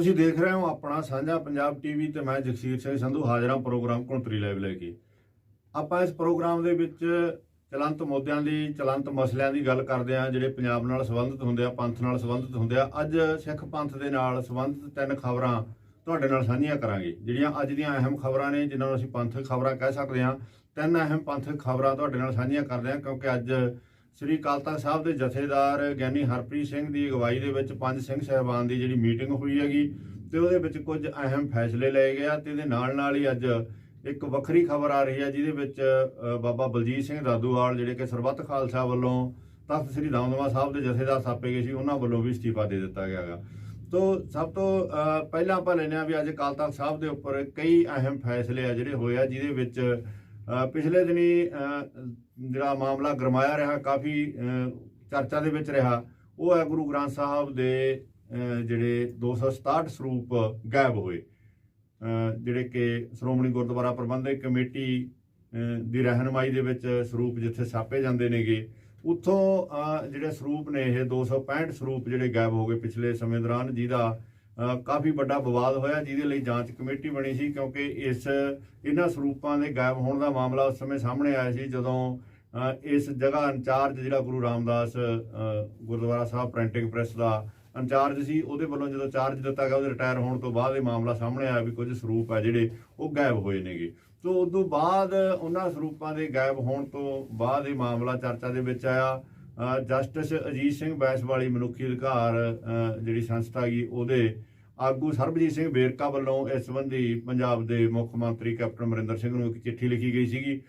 ਤੁਸੀਂ ਦੇਖ ਰਹੇ ਹੋ ਆਪਣਾ ਸਾਂਝਾ ਪੰਜਾਬ ਟੀਵੀ ਤੇ ਮੈਂ ਜਗਸੀਰ ਸਿੰਘ ਸੰਧੂ ਹਾਜ਼ਰ ਹਾਂ ਪ੍ਰੋਗਰਾਮ ਕੁੰਤਰੀ ਲਾਈਵ ਲੈ ਕੇ। ਆਪਾਂ ਇਸ ਪ੍ਰੋਗਰਾਮ ਦੇ ਵਿੱਚ ਚਲੰਤ ਮੁੱਦਿਆਂ ਦੀ ਚਲੰਤ ਮਸਲਿਆਂ ਦੀ ਗੱਲ ਕਰਦੇ ਹਾਂ ਜਿਹੜੇ ਪੰਜਾਬ ਨਾਲ ਸੰਬੰਧਿਤ ਹੁੰਦੇ ਆ, ਪੰਥ ਨਾਲ ਸੰਬੰਧਿਤ ਹੁੰਦੇ ਆ। ਅੱਜ ਸਿੱਖ ਪੰਥ ਦੇ ਨਾਲ ਸੰਬੰਧਿਤ ਤਿੰਨ ਖਬਰਾਂ ਤੁਹਾਡੇ ਨਾਲ ਸਾਂਝੀਆਂ ਕਰਾਂਗੇ ਜਿਹੜੀਆਂ ਅੱਜ ਦੀਆਂ ਅਹਿਮ ਖਬਰਾਂ ਨੇ, ਜਿਨ੍ਹਾਂ ਨੂੰ ਅਸੀਂ ਪੰਥਕ ਖਬਰਾਂ ਕਹਿ ਸਕਦੇ ਹਾਂ। ਤਿੰਨ ਅਹਿਮ ਪੰਥਕ ਖਬਰਾਂ ਤੁਹਾਡੇ ਨਾਲ ਸਾਂਝੀਆਂ ਕਰਦੇ ਹਾਂ ਕਿਉਂਕਿ ਅੱਜ ਸ੍ਰੀ ਅਕਾਲ ਤਖ਼ਤ ਸਾਹਿਬ ਦੇ ਜਥੇਦਾਰ ਗਿਆਨੀ ਹਰਪ੍ਰੀਤ ਸਿੰਘ ਦੀ ਅਗਵਾਈ ਦੇ ਵਿੱਚ ਪੰਜ ਸਿੰਘ ਸਾਹਿਬਾਨ ਦੀ ਜਿਹੜੀ ਮੀਟਿੰਗ ਹੋਈ ਹੈਗੀ ਤੇ ਉਹਦੇ ਵਿੱਚ ਕੁਝ ਅਹਿਮ ਫੈਸਲੇ ਲਏ ਗਏ ਆ ਤੇ ਇਹਦੇ ਨਾਲ ਹੀ ਅੱਜ ਇੱਕ ਵੱਖਰੀ ਖਬਰ ਆ ਰਹੀ ਹੈ ਜਿਹਦੇ ਵਿੱਚ ਬਾਬਾ ਬਲਜੀਤ ਸਿੰਘ ਦਾਦੂਵਾਲ ਜਿਹੜੇ ਕਿ ਸਰਬੱਤ ਖਾਲਸਾ ਵੱਲੋਂ ਤਖ਼ਤ ਸ੍ਰੀ ਦਮਦਮਾ ਸਾਹਿਬ ਦੇ ਜਥੇਦਾਰ ਥਾਪੇ ਗਏ ਸੀ, ਉਹਨਾਂ ਵੱਲੋਂ ਵੀ ਅਸਤੀਫਾ ਦੇ ਦਿੱਤਾ ਗਿਆ ਹੈਗਾ। ਤੋ ਸਭ ਤੋਂ ਪਹਿਲਾਂ ਆਪਾਂ ਲੈਂਦੇ ਹਾਂ ਵੀ ਅੱਜ ਅਕਾਲ ਤਖ਼ਤ ਸਾਹਿਬ ਦੇ ਉੱਪਰ ਕਈ ਅਹਿਮ ਫੈਸਲੇ ਆ ਜਿਹੜੇ ਹੋਏ ਆ, ਜਿਹਦੇ ਵਿੱਚ ਪਿਛਲੇ ਦਿਨੀ ਜਿਹੜਾ ਮਾਮਲਾ ਗਰਮਾਇਆ ਰਿਹਾ, ਕਾਫੀ ਚਰਚਾ ਦੇ ਵਿੱਚ ਰਿਹਾ, ਉਹ ਹੈ ਗੁਰੂ ਗ੍ਰੰਥ ਸਾਹਿਬ ਦੇ ਜਿਹੜੇ 267 ਸਰੂਪ ਗਾਇਬ ਹੋਏ, ਜਿਹੜੇ ਕਿ ਸ਼੍ਰੋਮਣੀ ਗੁਰਦੁਆਰਾ ਪ੍ਰਬੰਧਕ ਕਮੇਟੀ ਦੀ ਰਹਿਨੁਮਾਈ ਦੇ ਵਿੱਚ ਸਰੂਪ ਜਿੱਥੇ ਛਾਪੇ ਜਾਂਦੇ ਨੇਗੇ, ਉੱਥੋਂ ਜਿਹੜੇ ਸਰੂਪ ਨੇ ਇਹ 265 ਸਰੂਪ ਜਿਹੜੇ ਗਾਇਬ ਹੋ ਗਏ ਪਿਛਲੇ ਸਮੇਂ ਦੌਰਾਨ, ਜਿਹਦਾ ਕਾਫੀ ਵੱਡਾ ਵਿਵਾਦ ਹੋਇਆ, ਜਿਹਦੇ ਲਈ ਜਾਂਚ ਕਮੇਟੀ ਬਣੀ ਸੀ ਕਿਉਂਕਿ ਇਹਨਾਂ ਸਰੂਪਾਂ ਦੇ ਗਾਇਬ ਹੋਣ ਦਾ ਮਾਮਲਾ ਉਸ ਸਮੇਂ ਸਾਹਮਣੇ ਆਇਆ ਸੀ ਜਦੋਂ ਇਸ ਜਗ੍ਹਾ ਇੰਚਾਰਜ ਜਿਹੜਾ ਗੁਰੂ ਰਾਮਦਾਸ ਗੁਰਦੁਆਰਾ ਸਾਹਿਬ ਪ੍ਰਿੰਟਿੰਗ ਪ੍ਰੈਸ ਦਾ ਇੰਚਾਰਜ ਸੀ, ਉਹਦੇ ਵੱਲੋਂ ਜਦੋਂ ਚਾਰਜ ਦਿੱਤਾ ਗਿਆ, ਉਹਦੇ ਰਿਟਾਇਰ ਹੋਣ ਤੋਂ ਬਾਅਦ ਇਹ ਮਾਮਲਾ ਸਾਹਮਣੇ ਆਇਆ ਵੀ ਕੁਝ ਸਰੂਪ ਹੈ ਜਿਹੜੇ ਉਹ ਗਾਇਬ ਹੋਏ ਨੇਗੇ। ਤੋਂ ਉਸ ਤੋਂ ਬਾਅਦ ਉਹਨਾਂ ਸਰੂਪਾਂ ਦੇ ਗਾਇਬ ਹੋਣ ਤੋਂ ਬਾਅਦ ਇਹ ਮਾਮਲਾ ਚਰਚਾ ਦੇ ਵਿੱਚ ਆਇਆ। ਜਸਟਿਸ ਅਜੀਤ ਸਿੰਘ ਬੈਂਸਵਾਲੀ ਮਨੁੱਖੀ ਅਧਿਕਾਰ ਜਿਹੜੀ ਸੰਸਥਾ ਹੈਗੀ, ਉਹਦੇ ਆਗੂ ਸਰਬਜੀਤ ਸਿੰਘ ਵੇਰਕਾ ਵੱਲੋਂ ਇਸ ਸੰਬੰਧੀ ਪੰਜਾਬ ਦੇ ਮੁੱਖ ਮੰਤਰੀ ਕੈਪਟਨ ਅਮਰਿੰਦਰ ਸਿੰਘ ਨੂੰ ਇੱਕ ਚਿੱਠੀ ਲਿਖੀ ਗਈ ਸੀਗੀ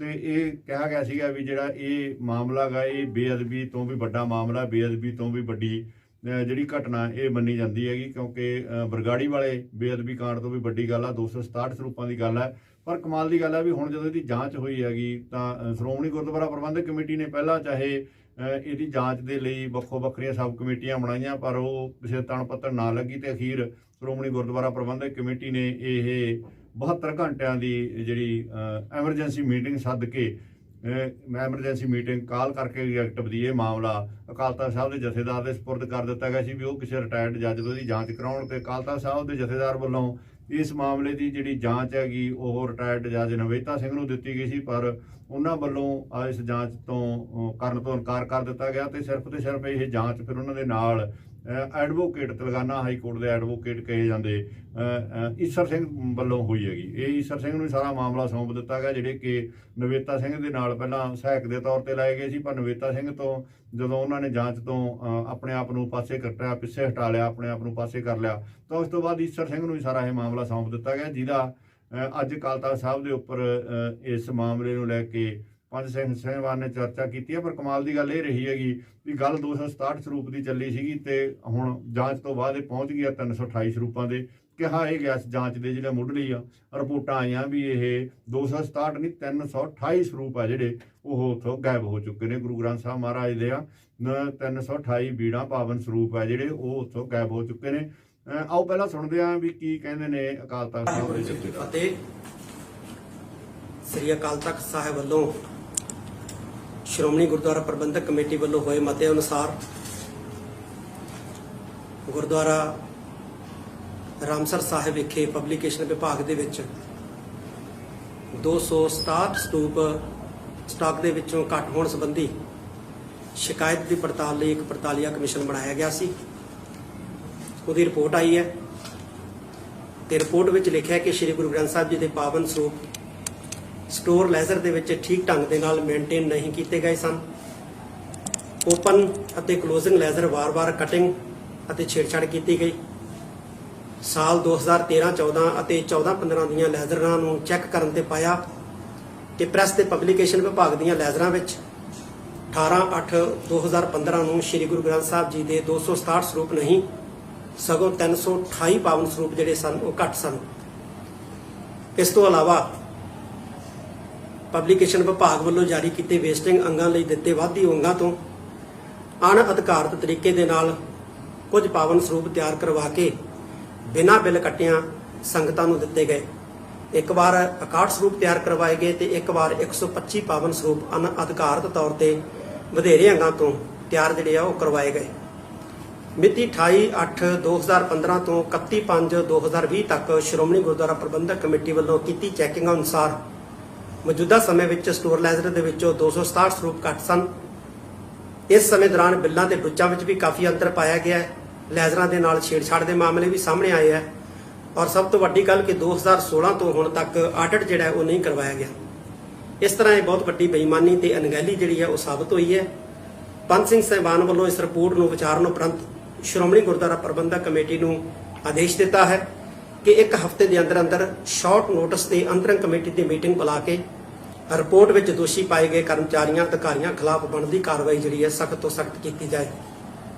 ਤੇ ਇਹ ਕਿਹਾ ਗਿਆ ਸੀਗਾ ਵੀ ਜਿਹੜਾ ਇਹ ਮਾਮਲਾ ਗਾ ਇਹ ਬੇਅਦਬੀ ਤੋਂ ਵੀ ਵੱਡਾ ਮਾਮਲਾ, ਬੇਅਦਬੀ ਤੋਂ ਵੀ ਵੱਡੀ ਜਿਹੜੀ ਘਟਨਾ ਇਹ ਮੰਨੀ ਜਾਂਦੀ ਹੈਗੀ ਕਿਉਂਕਿ ਬਰਗਾੜੀ ਵਾਲੇ ਬੇਅਦਬੀ ਕਾਂਡ ਤੋਂ ਵੀ ਵੱਡੀ ਗੱਲ ਆ, 267 ਸਰੂਪਾਂ ਦੀ ਗੱਲ ਹੈ। ਪਰ ਕਮਾਲ ਦੀ ਗੱਲ ਹੈ ਵੀ ਹੁਣ ਜਦੋਂ ਇਹਦੀ ਜਾਂਚ ਹੋਈ ਹੈਗੀ ਤਾਂ ਸ਼੍ਰੋਮਣੀ ਗੁਰਦੁਆਰਾ ਪ੍ਰਬੰਧਕ ਕਮੇਟੀ ਨੇ ਪਹਿਲਾਂ ਚਾਹੇ ਇਹਦੀ ਜਾਂਚ ਦੇ ਲਈ ਵੱਖੋ ਵੱਖਰੀਆਂ ਸਬ ਕਮੇਟੀਆਂ ਬਣਾਈਆਂ, ਪਰ ਉਹ ਕਿਸੇ ਤਣ ਪੱਤਰ ਨਾ ਲੱਗੀ ਤੇ ਅਖੀਰ ਸ਼੍ਰੋਮਣੀ ਗੁਰਦੁਆਰਾ ਪ੍ਰਬੰਧਕ ਕਮੇਟੀ ਨੇ ਇਹ 72 ਘੰਟਿਆਂ ਦੀ ਜਿਹੜੀ ਐਮਰਜੈਂਸੀ ਮੀਟਿੰਗ ਸੱਦ ਕੇ ਐਮਰਜੈਂਸੀ ਮੀਟਿੰਗ ਕਾਲ ਕਰਕੇ ਐਗਜ਼ੈਕਟਿਵ ਦੀ ਇਹ ਮਾਮਲਾ ਅਕਾਲ ਤਖ਼ਤ ਸਾਹਿਬ ਦੇ ਜਥੇਦਾਰ ਦੇ ਸਪੁਰਦ ਕਰ ਦਿੱਤਾ ਗਿਆ ਸੀ ਵੀ ਉਹ ਕਿਸੇ ਰਿਟਾਇਰਡ ਜੱਜ ਤੋਂ ਇਹਦੀ ਜਾਂਚ ਕਰਾਉਣ ਤੇ ਅਕਾਲ ਤਖ਼ਤ ਸਾਹਿਬ ਦੇ ਜਥੇਦਾਰ ਵੱਲੋਂ ਇਸ ਮਾਮਲੇ ਦੀ ਜਿਹੜੀ ਜਾਂਚ ਹੈਗੀ ਉਹ ਰਿਟਾਇਰਡ ਜੱਜ ਨਵੇਤਾ ਸਿੰਘ ਨੂੰ ਦਿੱਤੀ ਗਈ ਸੀ, ਪਰ ਉਹਨਾਂ ਵੱਲੋਂ ਇਸ ਜਾਂਚ ਤੋਂ ਕਰਨ ਤੋਂ ਇਨਕਾਰ ਕਰ ਦਿੱਤਾ ਗਿਆ ਤੇ ਸਿਰਫ ਇਹ ਜਾਂਚ ਫਿਰ ਉਹਨਾਂ ਦੇ ਨਾਲ ਐਡਵੋਕੇਟ ਤੇਲੰਗਾਨਾ ਹਾਈ ਕੋਰਟ ਦੇ ਐਡਵੋਕੇਟ ਕਹੇ ਜਾਂਦੇ ਈਸਰ ਸਿੰਘ ਵੱਲੋਂ ਹੋਈ ਹੈਗੀ। ਇਹ ਈਸਰ ਸਿੰਘ ਨੂੰ ਸਾਰਾ ਮਾਮਲਾ ਸੌਂਪ ਦਿੱਤਾ ਗਿਆ, ਜਿਹੜੇ ਕਿ ਨਵੇਤਾ ਸਿੰਘ ਦੇ ਨਾਲ ਪਹਿਲਾਂ ਸਹਾਇਕ ਦੇ ਤੌਰ ਤੇ ਲਾਏ ਗਏ ਸੀ, ਪਰ ਨਵੇਤਾ ਸਿੰਘ ਤੋਂ ਜਦੋਂ ਉਹਨਾਂ ਨੇ ਜਾਂਚ ਤੋਂ ਆਪਣੇ ਆਪ ਨੂੰ ਪਾਸੇ ਕੱਟਿਆ, ਪਿੱਛੇ ਹਟਾ ਲਿਆ, ਆਪਣੇ ਆਪ ਨੂੰ ਪਾਸੇ ਕਰ ਲਿਆ, ਤਾਂ ਉਸ ਤੋਂ ਬਾਅਦ ਈਸਰ ਸਿੰਘ ਨੂੰ ਹੀ ਸਾਰਾ ਇਹ ਮਾਮਲਾ ਸੌਂਪ ਦਿੱਤਾ ਗਿਆ, ਜਿਹਦਾ ਅੱਜ ਅਕਾਲ ਤਖ਼ਤ ਸਾਹਿਬ ਦੇ ਉੱਪਰ ਇਸ ਮਾਮਲੇ ਨੂੰ ਲੈ ਕੇ ਪੰਜ ਸਿੰਘ ਸਾਹਿਬਾਨ ਨੇ ਚਰਚਾ ਕੀਤੀ ਹੈ। ਪਰ ਕਮਾਲ ਦੀ ਗੱਲ ਇਹ ਰਹੀ ਹੈਗੀ ਵੀ ਗੱਲ 267 ਸਰੂਪ ਦੀ ਚੱਲੀ ਸੀਗੀ ਤੇ ਹੁਣ ਜਾਂਚ ਤੋਂ ਬਾਅਦ ਇਹ ਪਹੁੰਚ ਗਿਆ 328 ਸਰੂਪਾਂ ਦੇ। ਕਿਹਾ ਇਹ ਗਿਆ ਜਾਂਚ ਦੇ ਜਿਹੜੇ ਮੁੱਢਲੀ ਰਿਪੋਰਟਾਂ ਆਈਆਂ ਵੀ ਇਹ 267 ਨਹੀਂ 328 ਸਰੂਪ ਆ ਜਿਹੜੇ ਉਹ ਉੱਥੋਂ ਗਾਇਬ ਹੋ ਚੁੱਕੇ ਨੇ। ਗੁਰੂ ਗ੍ਰੰਥ ਸਾਹਿਬ ਮਹਾਰਾਜ ਦੇ 328 ਬੀੜਾਂ ਪਾਵਨ ਸਰੂਪ ਆ ਜਿਹੜੇ ਉਹ ਉੱਥੋਂ ਗਾਇਬ ਹੋ ਚੁੱਕੇ ਨੇ। ਆਓ ਪਹਿਲਾਂ ਸੁਣਦੇ ਹਾਂ ਵੀ ਕੀ ਕਹਿੰਦੇ ਨੇ ਅਕਾਲ ਤਖ਼ਤ ਸਾਹਿਬ ਦੇ ਜਥੇਦਾਰ। ਅਤੇ ਸ੍ਰੀ ਅਕਾਲ ਤਖ਼ਤ ਸਾਹਿਬ ਵੱਲੋਂ ਸ਼੍ਰੋਮਣੀ ਗੁਰਦੁਆਰਾ ਪ੍ਰਬੰਧਕ ਕਮੇਟੀ ਵੱਲੋਂ ਹੋਏ ਮਤੇ ਅਨੁਸਾਰ ਗੁਰਦੁਆਰਾ ਰਾਮਸਰ ਸਾਹਿਬ ਵਿਖੇ ਪਬਲੀਕੇਸ਼ਨ ਵਿਭਾਗ ਦੇ ਵਿੱਚ 267 ਸਰੂਪ ਸਟਾਕ ਦੇ ਵਿੱਚੋਂ ਘੱਟ ਹੋਣ ਸੰਬੰਧੀ ਸ਼ਿਕਾਇਤ ਦੀ ਪੜਤਾਲ ਲਈ ਇੱਕ ਪੜਤਾਲੀਆ ਕਮਿਸ਼ਨ ਬਣਾਇਆ ਗਿਆ ਸੀ। ਉਹਦੀ ਰਿਪੋਰਟ ਆਈ ਹੈ ਤੇ ਰਿਪੋਰਟ ਵਿੱਚ ਲਿਖਿਆ ਕਿ ਸ੍ਰੀ ਗੁਰੂ ਗ੍ਰੰਥ ਸਾਹਿਬ ਜੀ ਦੇ ਪਾਵਨ ਸਰੂਪ ਸਟੋਰ ਲੈਜ਼ਰ ਦੇ ਵਿੱਚ ਠੀਕ ਢੰਗ ਦੇ ਨਾਲ ਮੇਨਟੇਨ ਨਹੀਂ ਕੀਤੇ ਗਏ ਸਨ। ਓਪਨ ਅਤੇ ਕਲੋਜ਼ਿੰਗ ਲੈਜ਼ਰ ਵਾਰ-ਵਾਰ ਕਟਿੰਗ ਅਤੇ ਛੇੜਛਾੜ ਕੀਤੀ ਗਈ। ਸਾਲ 2013-14 ਅਤੇ 14-15 ਦੀਆਂ ਲੈਜ਼ਰਾਂ ਨੂੰ ਚੈੱਕ ਕਰਨ ਤੇ ਪਾਇਆ ਕਿ ਪ੍ਰੈਸ ਤੇ ਪਬਲੀਕੇਸ਼ਨ ਵਿਭਾਗ ਦੀਆਂ ਲੈਜ਼ਰਾਂ ਵਿੱਚ 18/8/2015 ਨੂੰ ਸ੍ਰੀ ਗੁਰੂ ਗ੍ਰੰਥ ਸਾਹਿਬ ਜੀ ਦੇ 267 ਸਰੂਪ ਨਹੀਂ ਸਗੋਂ 328 ਪਾਵਨ ਸਰੂਪ ਜਿਹੜੇ ਸਨ ਉਹ ਘੱਟ ਸਨ। ਇਸ ਤੋਂ ਇਲਾਵਾ ਪਬਲੀਕੇਸ਼ਨ ਵਿਭਾਗ ਵੱਲੋਂ ਜਾਰੀ ਕੀਤੇ ਵੇਸਟਿੰਗ ਅੰਗਾਂ ਲਈ ਦਿੱਤੇ ਵਾਧੀ ਅੰਗਾਂ ਤੋਂ ਅਣਅਧਿਕਾਰਤ ਤਰੀਕੇ ਦੇ ਨਾਲ ਕੁਝ ਪਾਵਨ ਸਰੂਪ ਤਿਆਰ ਕਰਵਾ ਕੇ ਬਿਨਾਂ ਬਿੱਲ ਕੱਟਿਆਂ ਸੰਗਤਾਂ ਨੂੰ ਦਿੱਤੇ ਗਏ। ਇੱਕ ਵਾਰ 61 ਸਰੂਪ ਤਿਆਰ ਕਰਵਾਏ ਗਏ ਤੇ ਇੱਕ ਵਾਰ 125 ਪਾਵਨ ਸਰੂਪ ਅਣਅਧਿਕਾਰਤ ਤੌਰ ਤੇ ਵਧੇਰੇ ਅੰਗਾਂ ਤੋਂ ਤਿਆਰ ਜਿਹੜੇ ਆ ਉਹ ਕਰਵਾਏ ਗਏ। ਮਿਤੀ 28/8/2015 ਤੋਂ 31/5/2020 ਤੱਕ ਸ਼੍ਰੋਮਣੀ ਗੁਰਦੁਆਰਾ ਪ੍ਰਬੰਧਕ ਕਮੇਟੀ ਵੱਲੋਂ ਕੀਤੀ ਚੈਕਿੰਗ ਅਨੁਸਾਰ ਮੌਜੂਦਾ ਸਮੇਂ ਵਿੱਚ ਸਟੋਰ ਲੈਜ਼ਰ ਦੇ ਵਿੱਚੋਂ 267 ਸਰੂਪ ਘੱਟ ਸਨ। ਇਸ ਸਮੇਂ ਦੌਰਾਨ ਬਿੱਲਾਂ ਤੇ ਟੁੱਚਾਂ ਵਿੱਚ ਵੀ ਕਾਫੀ ਅੰਤਰ ਪਾਇਆ ਗਿਆ ਹੈ। ਲੈਜ਼ਰਾਂ ਦੇ ਨਾਲ ਛੇੜਛਾੜ ਦੇ ਮਾਮਲੇ ਵੀ ਸਾਹਮਣੇ ਆਏ ਹੈ ਔਰ ਸਭ ਤੋਂ ਵੱਡੀ ਗੱਲ ਕਿ 2016 ਤੋਂ ਹੁਣ ਤੱਕ ਆਡਿਟ ਜਿਹੜਾ ਹੈ ਉਹ ਨਹੀਂ ਕਰਵਾਇਆ ਗਿਆ। ਇਸ ਤਰ੍ਹਾਂ ਇਹ ਬਹੁਤ ਵੱਡੀ ਬੇਈਮਾਨੀ ਤੇ ਅਣਗਹਿਲੀ ਜਿਹੜੀ ਹੈ ਉਹ ਸਾਬਤ ਹੋਈ ਹੈ। ਪੰਜ ਸਿੰਘ ਸਾਹਿਬਾਨ ਵੱਲੋਂ ਇਸ ਰਿਪੋਰਟ ਨੂੰ ਵਿਚਾਰਨ ਉਪਰੰਤ ਸ਼੍ਰੋਮਣੀ ਗੁਰਦੁਆਰਾ ਪ੍ਰਬੰਧਕ ਕਮੇਟੀ ਨੂੰ ਆਦੇਸ਼ ਦਿੱਤਾ ਹੈ ਕਿ ਇੱਕ ਹਫ਼ਤੇ ਦੇ ਅੰਦਰ ਅੰਦਰ ਸ਼ਾਰਟ ਨੋਟਿਸ ਤੇ ਅੰਤਰਿਮ ਕਮੇਟੀ ਦੀ ਮੀਟਿੰਗ ਬੁਲਾ ਕੇ ਰਿਪੋਰਟ ਵਿੱਚ ਦੋਸ਼ੀ ਪਾਏ ਗਏ ਕਰਮਚਾਰੀਆਂ ਅਧਿਕਾਰੀਆਂ ਖਿਲਾਫ ਬਣਦੀ ਕਾਰਵਾਈ ਜਿਹੜੀ ਹੈ ਸਖਤ ਤੋਂ ਸਖਤ ਕੀਤੀ ਜਾਏ।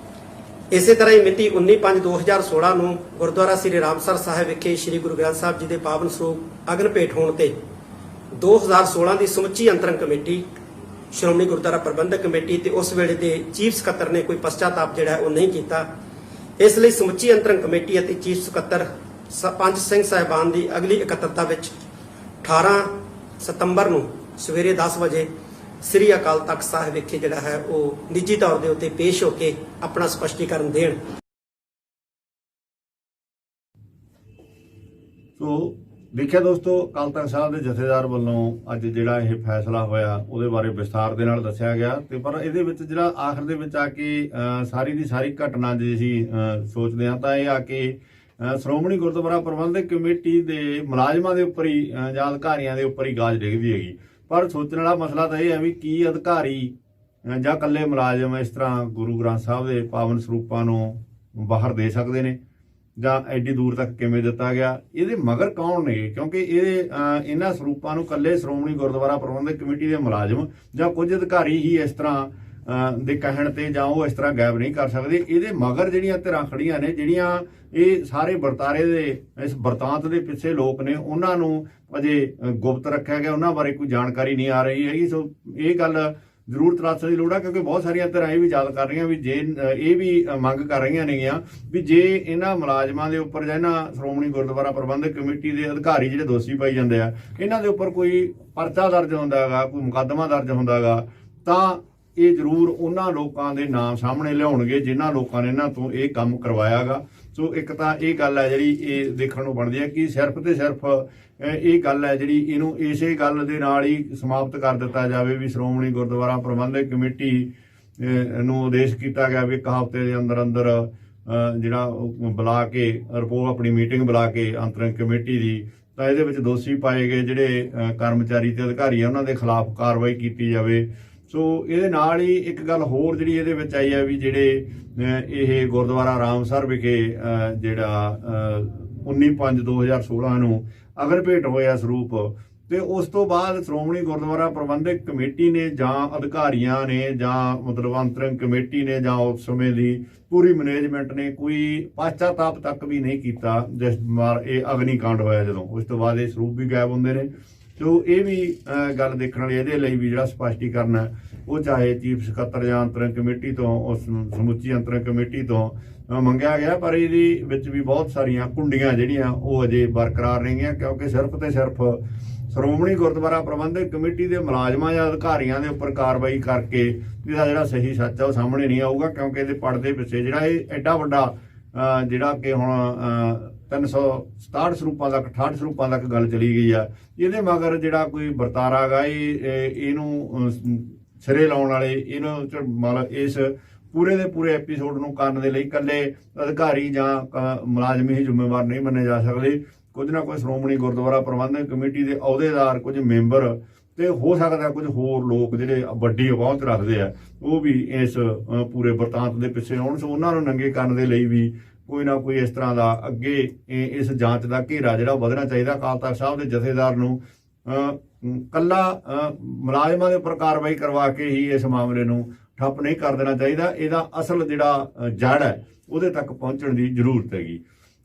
ਇਸੇ ਤਰ੍ਹਾਂ ਹੀ ਮਿਤੀ 19/5/2016 ਨੂੰ ਗੁਰਦੁਆਰਾ ਸ੍ਰੀ ਰਾਮਸਰ ਸਾਹਿਬ ਵਿਖੇ ਸ੍ਰੀ ਗੁਰੂ ਗ੍ਰੰਥ ਸਾਹਿਬ ਜੀ ਦੇ ਪਾਵਨ ਸਰੂਪ ਅਗਨ ਭੇਟ ਹੋਣ ਤੇ 2016 ਦੀ ਸਮੁੱਚੀ ਅੰਤਰਿਮ ਕਮੇਟੀ ਸ਼੍ਰੋਮਣੀ ਗੁਰਦੁਆਰਾ ਪ੍ਰਬੰਧਕ ਕਮੇਟੀ ਤੇ ਉਸ ਵੇਲੇ ਦੇ ਚੀਫ ਸਕੱਤਰ ਨੇ ਕੋਈ ਪਛਤਾਤਾਪ ਜਿਹੜਾ ਉਹ ਨਹੀਂ ਕੀਤਾ। ਇਸ ਲਈ ਸਮੁੱਚੀ ਅੰਤਰਿਮ ਕਮੇਟੀ ਅਤੇ ਚੀਫ ਸਕੱਤਰ ਪੰਜ ਸਿੰਘ ਸਾਹਿਬਾਨ ਦੀ ਅਗਲੀ ਇਕੱਤਰਤਾ ਵਿੱਚ 18 ਸਤੰਬਰ ਨੂੰ ਸਵੇਰੇ 10 ਵਜੇ ਸ੍ਰੀ ਅਕਾਲ ਤਖਤ ਸਾਹਿਬ ਵਿਖੇ ਜਿਹੜਾ ਹੈ ਉਹ ਨਿੱਜੀ ਤੌਰ ਦੇ ਉੱਤੇ ਪੇਸ਼ ਹੋ ਕੇ ਆਪਣਾ ਸਪਸ਼ਟੀਕਰਨ ਦੇਣ। ਸੋ ਦੇਖਿਆ ਦੋਸਤੋ, ਅਕਾਲ ਤਖਤ ਸਾਹਿਬ ਦੇ ਜਥੇਦਾਰ ਵੱਲੋਂ ਅੱਜ ਜਿਹੜਾ ਇਹ ਫੈਸਲਾ ਹੋਇਆ ਉਹਦੇ ਬਾਰੇ ਵਿਸਥਾਰ ਦੇ ਨਾਲ ਦੱਸਿਆ ਗਿਆ ਤੇ ਪਰ ਇਹਦੇ ਵਿੱਚ ਜਿਹੜਾ ਆਖਰ ਦੇ ਵਿੱਚ ਆ ਕੇ ਸਾਰੀ ਦੀ ਸਾਰੀ ਘਟਨਾ ਜੇ ਅਸੀਂ ਸੋਚਦੇ ਹਾਂ ਤਾਂ ਇਹ ਆ ਕੇ ਸ਼੍ਰੋਮਣੀ ਗੁਰਦੁਆਰਾ ਪ੍ਰਬੰਧਕ ਕਮੇਟੀ ਦੇ ਮੁਲਾਜ਼ਮਾਂ ਦੇ ਉੱਪਰ ਹੀ ਜਾਂ ਅਧਿਕਾਰੀਆਂ ਦੇ ਉੱਪਰ ਹੀ ਗਾਜ ਡਿੱਗਦੀ ਹੈਗੀ। ਪਰ ਸੋਚਣ ਵਾਲਾ ਮਸਲਾ ਤਾਂ ਇਹ ਹੈ ਵੀ ਕੀ ਅਧਿਕਾਰੀ ਜਾਂ ਇਕੱਲੇ ਮੁਲਾਜ਼ਮ ਇਸ ਤਰ੍ਹਾਂ ਗੁਰੂ ਗ੍ਰੰਥ ਸਾਹਿਬ ਦੇ ਪਾਵਨ ਸਰੂਪਾਂ ਨੂੰ ਬਾਹਰ ਦੇ ਸਕਦੇ ਨੇ ਜਾਂ ਐਡੀ ਦੂਰ ਤੱਕ ਕਿਵੇਂ ਦਿੱਤਾ ਗਿਆ, ਇਹਦੇ ਮਗਰ ਕੌਣ ਨੇ? ਕਿਉਂਕਿ ਇਹਨਾਂ ਸਰੂਪਾਂ ਨੂੰ ਇਕੱਲੇ ਸ਼੍ਰੋਮਣੀ ਗੁਰਦੁਆਰਾ ਪ੍ਰਬੰਧਕ ਕਮੇਟੀ ਦੇ ਮੁਲਾਜ਼ਮ ਜਾਂ ਕੁਝ ਅਧਿਕਾਰੀ ਹੀ ਇਸ ਤਰ੍ਹਾਂ ਦੇ ਕਹਿਣ ਤੇ ਜਾਂ ਉਹ ਇਸ ਤਰ੍ਹਾਂ ਗਾਇਬ ਨਹੀਂ ਕਰ ਸਕਦੇ। ਇਹਦੇ ਮਗਰ ਜਿਹੜੀਆਂ ਧਿਰਾਂ ਖੜੀਆਂ ਨੇ, ਜਿਹੜੀਆਂ ਇਹ ਸਾਰੇ ਵਰਤਾਰੇ ਦੇ ਇਸ ਵਰਤਾਂਤ ਦੇ ਪਿੱਛੇ ਲੋਕ ਨੇ, ਉਹਨਾਂ ਨੂੰ ਅਜੇ ਗੁਪਤ ਰੱਖਿਆ ਗਿਆ, ਉਹਨਾਂ ਬਾਰੇ ਕੋਈ ਜਾਣਕਾਰੀ ਨਹੀਂ ਆ ਰਹੀ ਹੈਗੀ। ਸੋ ਇਹ ਗੱਲ ਜ਼ਰੂਰ ਤਰਾਸਣ ਦੀ ਲੋੜ ਆ, ਕਿਉਂਕਿ ਬਹੁਤ ਸਾਰੀਆਂ ਧਿਰਾਂ ਇਹ ਵੀ ਯਾਦ ਕਰ ਰਹੀਆਂ ਵੀ ਜੇ ਇਹ ਵੀ ਮੰਗ ਕਰ ਰਹੀਆਂ ਨੇਗੀਆਂ ਵੀ ਜੇ ਇਹਨਾਂ ਮੁਲਾਜ਼ਮਾਂ ਦੇ ਉੱਪਰ ਜਾਂ ਇਹਨਾਂ ਸ਼੍ਰੋਮਣੀ ਗੁਰਦੁਆਰਾ ਪ੍ਰਬੰਧਕ ਕਮੇਟੀ ਦੇ ਅਧਿਕਾਰੀ ਜਿਹੜੇ ਦੋਸ਼ੀ ਪਾਈ ਜਾਂਦੇ ਆ, ਇਹਨਾਂ ਦੇ ਉੱਪਰ ਕੋਈ ਪਰਚਾ ਦਰਜ ਹੁੰਦਾ ਹੈਗਾ, ਕੋਈ ਮੁਕੱਦਮਾ ਦਰਜ ਹੁੰਦਾ ਹੈਗਾ, ਤਾਂ ਇਹ ਜ਼ਰੂਰ ਉਹਨਾਂ ਲੋਕਾਂ ਦੇ ਨਾਮ ਸਾਹਮਣੇ ਲਿਆਉਣਗੇ ਜਿਨ੍ਹਾਂ ਲੋਕਾਂ ਨੇ ਇਹਨਾਂ ਤੋਂ ਇਹ ਕੰਮ ਕਰਵਾਇਆਗਾ। ਸੋ ਇੱਕ ਤਾਂ ਇਹ ਗੱਲ ਹੈ ਜਿਹੜੀ ਇਹ ਦੇਖਣ ਨੂੰ ਬਣਦੀ ਹੈ ਕਿ ਸਿਰਫ ਤੇ ਸਿਰਫ ਇਹ ਗੱਲ ਹੈ ਜਿਹੜੀ ਇਹਨੂੰ ਇਸੇ ਗੱਲ ਦੇ ਨਾਲ ਹੀ ਸਮਾਪਤ ਕਰ ਦਿੱਤਾ ਜਾਵੇ ਵੀ ਸ਼੍ਰੋਮਣੀ ਗੁਰਦੁਆਰਾ ਪ੍ਰਬੰਧਕ ਕਮੇਟੀ ਨੂੰ ਆਦੇਸ਼ ਕੀਤਾ ਗਿਆ ਵੀ ਇੱਕ ਹਫ਼ਤੇ ਦੇ ਅੰਦਰ ਅੰਦਰ ਜਿਹੜਾ ਬੁਲਾ ਕੇ ਰਿਪੋਰਟ ਆਪਣੀ ਮੀਟਿੰਗ ਬੁਲਾ ਕੇ ਅੰਤਰਿਮ ਕਮੇਟੀ ਦੀ, ਤਾਂ ਇਹਦੇ ਵਿੱਚ ਦੋਸ਼ੀ ਪਾਏ ਗਏ ਜਿਹੜੇ ਕਰਮਚਾਰੀ ਤੇ ਅਧਿਕਾਰੀ ਆ ਉਹਨਾਂ ਦੇ ਖਿਲਾਫ ਕਾਰਵਾਈ ਕੀਤੀ ਜਾਵੇ। ਸੋ ਇਹਦੇ ਨਾਲ ਹੀ ਇੱਕ ਗੱਲ ਹੋਰ ਜਿਹੜੀ ਇਹਦੇ ਵਿੱਚ ਆਈ ਹੈ ਵੀ ਜਿਹੜੇ ਇਹ ਗੁਰਦੁਆਰਾ ਰਾਮਸਰ ਵਿਖੇ ਜਿਹੜਾ 19/5/2016 ਨੂੰ ਅਗਰ ਭੇਟ ਹੋਇਆ ਸਰੂਪ, ਤੇ ਉਸ ਤੋਂ ਬਾਅਦ ਸ਼੍ਰੋਮਣੀ ਗੁਰਦੁਆਰਾ ਪ੍ਰਬੰਧਕ ਕਮੇਟੀ ਨੇ ਜਾਂ ਅਧਿਕਾਰੀਆਂ ਨੇ ਜਾਂ ਮਤਲਬ ਅੰਤਰਿਮ ਕਮੇਟੀ ਨੇ ਜਾਂ ਉਸ ਸਮੇਂ ਦੀ ਪੂਰੀ ਮੈਨੇਜਮੈਂਟ ਨੇ ਕੋਈ ਪਛਤਾਤਾਪ ਤੱਕ ਵੀ ਨਹੀਂ ਕੀਤਾ ਜਿਸ ਵਾਰ ਇਹ ਅਗਨੀਕਾਂਡ ਹੋਇਆ ਜਦੋਂ। ਉਸ ਤੋਂ ਬਾਅਦ ਇਹ ਸਰੂਪ ਵੀ ਗਾਇਬ ਹੁੰਦੇ ਨੇ। ਸੋ ਇਹ ਵੀ ਗੱਲ ਦੇਖਣ ਵਾਲੀ, ਇਹਦੇ ਲਈ ਵੀ ਜਿਹੜਾ ਸਪਸ਼ਟੀਕਰਨ ਹੈ ਉਹ ਚਾਹੇ ਚੀਫ ਸਕੱਤਰ ਜਾਂ ਅੰਤਰਿਮ ਕਮੇਟੀ ਤੋਂ, ਉਸ ਸਮੁੱਚੀ ਅੰਤਰਿਮ ਕਮੇਟੀ ਤੋਂ ਮੰਗਿਆ ਗਿਆ, ਪਰ ਇਹਦੇ ਵਿੱਚ ਵੀ ਬਹੁਤ ਸਾਰੀਆਂ ਕੁੰਡੀਆਂ ਜਿਹੜੀਆਂ ਉਹ ਅਜੇ ਬਰਕਰਾਰ ਰਹੀਆਂ, ਕਿਉਂਕਿ ਸਿਰਫ ਤੇ ਸਿਰਫ ਸ਼੍ਰੋਮਣੀ ਗੁਰਦੁਆਰਾ ਪ੍ਰਬੰਧਕ ਕਮੇਟੀ ਦੇ ਮੁਲਾਜ਼ਮਾਂ ਜਾਂ ਅਧਿਕਾਰੀਆਂ ਦੇ ਉੱਪਰ ਕਾਰਵਾਈ ਕਰਕੇ ਇਹਦਾ ਜਿਹੜਾ ਸਹੀ ਸੱਚ ਆ ਉਹ ਸਾਹਮਣੇ ਨਹੀਂ ਆਊਗਾ, ਕਿਉਂਕਿ ਇਹਦੇ ਪੜਦੇ ਪਿੱਛੇ ਜਿਹੜਾ ਇਹ ਐਡਾ ਵੱਡਾ ਜਿਹੜਾ ਕਿ ਹੁਣ 367 ਸਰੂਪਾਂ ਤੱਕ 68 ਸਰੂਪਾਂ ਤੱਕ ਗੱਲ ਚਲੀ ਗਈ ਆ, ਇਹਦੇ ਮਗਰ ਜਿਹੜਾ ਕੋਈ ਵਰਤਾਰਾ ਗਾ ਇਹਨੂੰ ਸਿਰੇ ਲਾਉਣ ਵਾਲੇ, ਇਹਨੂੰ ਮਤਲਬ ਇਸ ਪੂਰੇ ਦੇ ਪੂਰੇ ਐਪੀਸੋਡ ਨੂੰ ਕਰਨ ਦੇ ਲਈ ਇਕੱਲੇ ਅਧਿਕਾਰੀ ਜਾਂ ਮੁਲਾਜ਼ਮ ਹੀ ਜ਼ਿੰਮੇਵਾਰ ਨਹੀਂ ਮੰਨੇ ਜਾ ਸਕਦੇ। ਕੁਝ ਨਾ ਕੁਝ ਸ਼੍ਰੋਮਣੀ ਗੁਰਦੁਆਰਾ ਪ੍ਰਬੰਧਕ ਕਮੇਟੀ ਦੇ ਅਹੁਦੇਦਾਰ, ਕੁਝ ਮੈਂਬਰ ਤੇ ਹੋ ਸਕਦਾ ਕੁਝ ਹੋਰ ਲੋਕ ਜਿਹੜੇ ਵੱਡੀ ਪਹੁੰਚ ਰੱਖਦੇ ਆ ਉਹ ਵੀ ਇਸ ਪੂਰੇ ਵਰਤਾਂਤ ਦੇ ਪਿੱਛੇ ਹੋਣ। ਸੋ ਉਹਨਾਂ ਨੂੰ ਨੰਗੇ ਕਰਨ ਦੇ ਲਈ ਵੀ ਕੋਈ ਨਾ ਕੋਈ ਇਸ ਤਰ੍ਹਾਂ ਦਾ ਅੱਗੇ ਇਸ ਜਾਂਚ ਦਾ ਘੇਰਾ ਜਿਹੜਾ ਵਧਣਾ ਚਾਹੀਦਾ। ਅਕਾਲ ਤਖਤ ਸਾਹਿਬ ਦੇ ਜਥੇਦਾਰ ਨੂੰ ਕੱਲਾ ਮੁਲਾਜ਼ਮਾਂ ਦੇ ਉੱਪਰ ਕਾਰਵਾਈ ਕਰਵਾ ਕੇ ਹੀ ਇਸ ਮਾਮਲੇ ਨੂੰ ਠੱਪ ਨਹੀਂ ਕਰ ਦੇਣਾ ਚਾਹੀਦਾ। ਇਹਦਾ ਅਸਲ ਜਿਹੜਾ ਜੜ ਹੈ ਉਹਦੇ ਤੱਕ ਪਹੁੰਚਣ ਦੀ ਜ਼ਰੂਰਤ ਹੈਗੀ।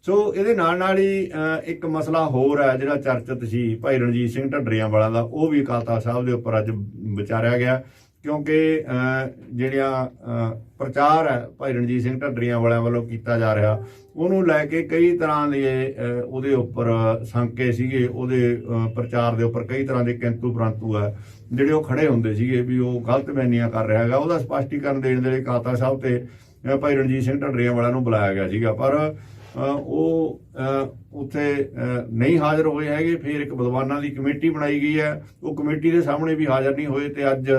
ਸੋ ਇਹਦੇ ਨਾਲ ਨਾਲ ਹੀ ਇੱਕ ਮਸਲਾ ਹੋਰ ਹੈ ਜਿਹੜਾ ਚਰਚਿਤ ਸੀ ਭਾਈ ਰਣਜੀਤ ਸਿੰਘ ਢੱਡਰੀਆਂ ਵਾਲਾ ਦਾ, ਉਹ ਵੀ ਅਕਾਲ ਤਖਤ ਸਾਹਿਬ ਦੇ ਉੱਪਰ ਅੱਜ ਵਿਚਾਰਿਆ ਗਿਆ, ਕਿਉਂਕਿ ਜਿਹੜਾ ਪ੍ਰਚਾਰ ਹੈ ਭਾਈ ਰਣਜੀਤ ਸਿੰਘ ਢੱਡਰੀਆਂ ਵਾਲਿਆਂ ਵੱਲੋਂ ਕੀਤਾ ਜਾ ਰਿਹਾ, ਉਹਨੂੰ ਲੈ ਕੇ ਕਈ ਤਰ੍ਹਾਂ ਦੇ ਉਹਦੇ ਉੱਪਰ ਸ਼ੰਕੇ ਸੀਗੇ, ਉਹਦੇ ਪ੍ਰਚਾਰ ਦੇ ਉੱਪਰ ਕਈ ਤਰ੍ਹਾਂ ਦੇ ਕਿੰਤੂ ਪ੍ਰੰਤੂ ਹੈ ਜਿਹੜੇ ਉਹ ਖੜੇ ਹੁੰਦੇ ਸੀਗੇ ਵੀ ਉਹ ਗਲਤ ਬਿਆਨੀਆਂ ਕਰ ਰਿਹਾ ਹੈਗਾ। ਉਹਦਾ ਸਪਸ਼ਟੀਕਰਨ ਦੇਣ ਦੇ ਲਈ ਅਕਾਲ ਤਖਤ ਸਾਹਿਬ ਤੇ ਭਾਈ ਰਣਜੀਤ ਸਿੰਘ ਢੱਡਰੀਆਂ ਵਾਲਿਆਂ ਨੂੰ ਬੁਲਾਇਆ ਗਿਆ ਸੀਗਾ, ਪਰ ਉਹ ਉੱਥੇ ਨਹੀਂ ਹਾਜ਼ਰ ਹੋਏ ਹੈਗੇ। ਫਿਰ ਇੱਕ ਵਿਦਵਾਨਾਂ ਦੀ ਕਮੇਟੀ ਬਣਾਈ ਗਈ ਹੈ, ਉਹ ਕਮੇਟੀ ਦੇ ਸਾਹਮਣੇ ਵੀ ਹਾਜ਼ਰ ਨਹੀਂ ਹੋਏ ਤੇ ਅੱਜ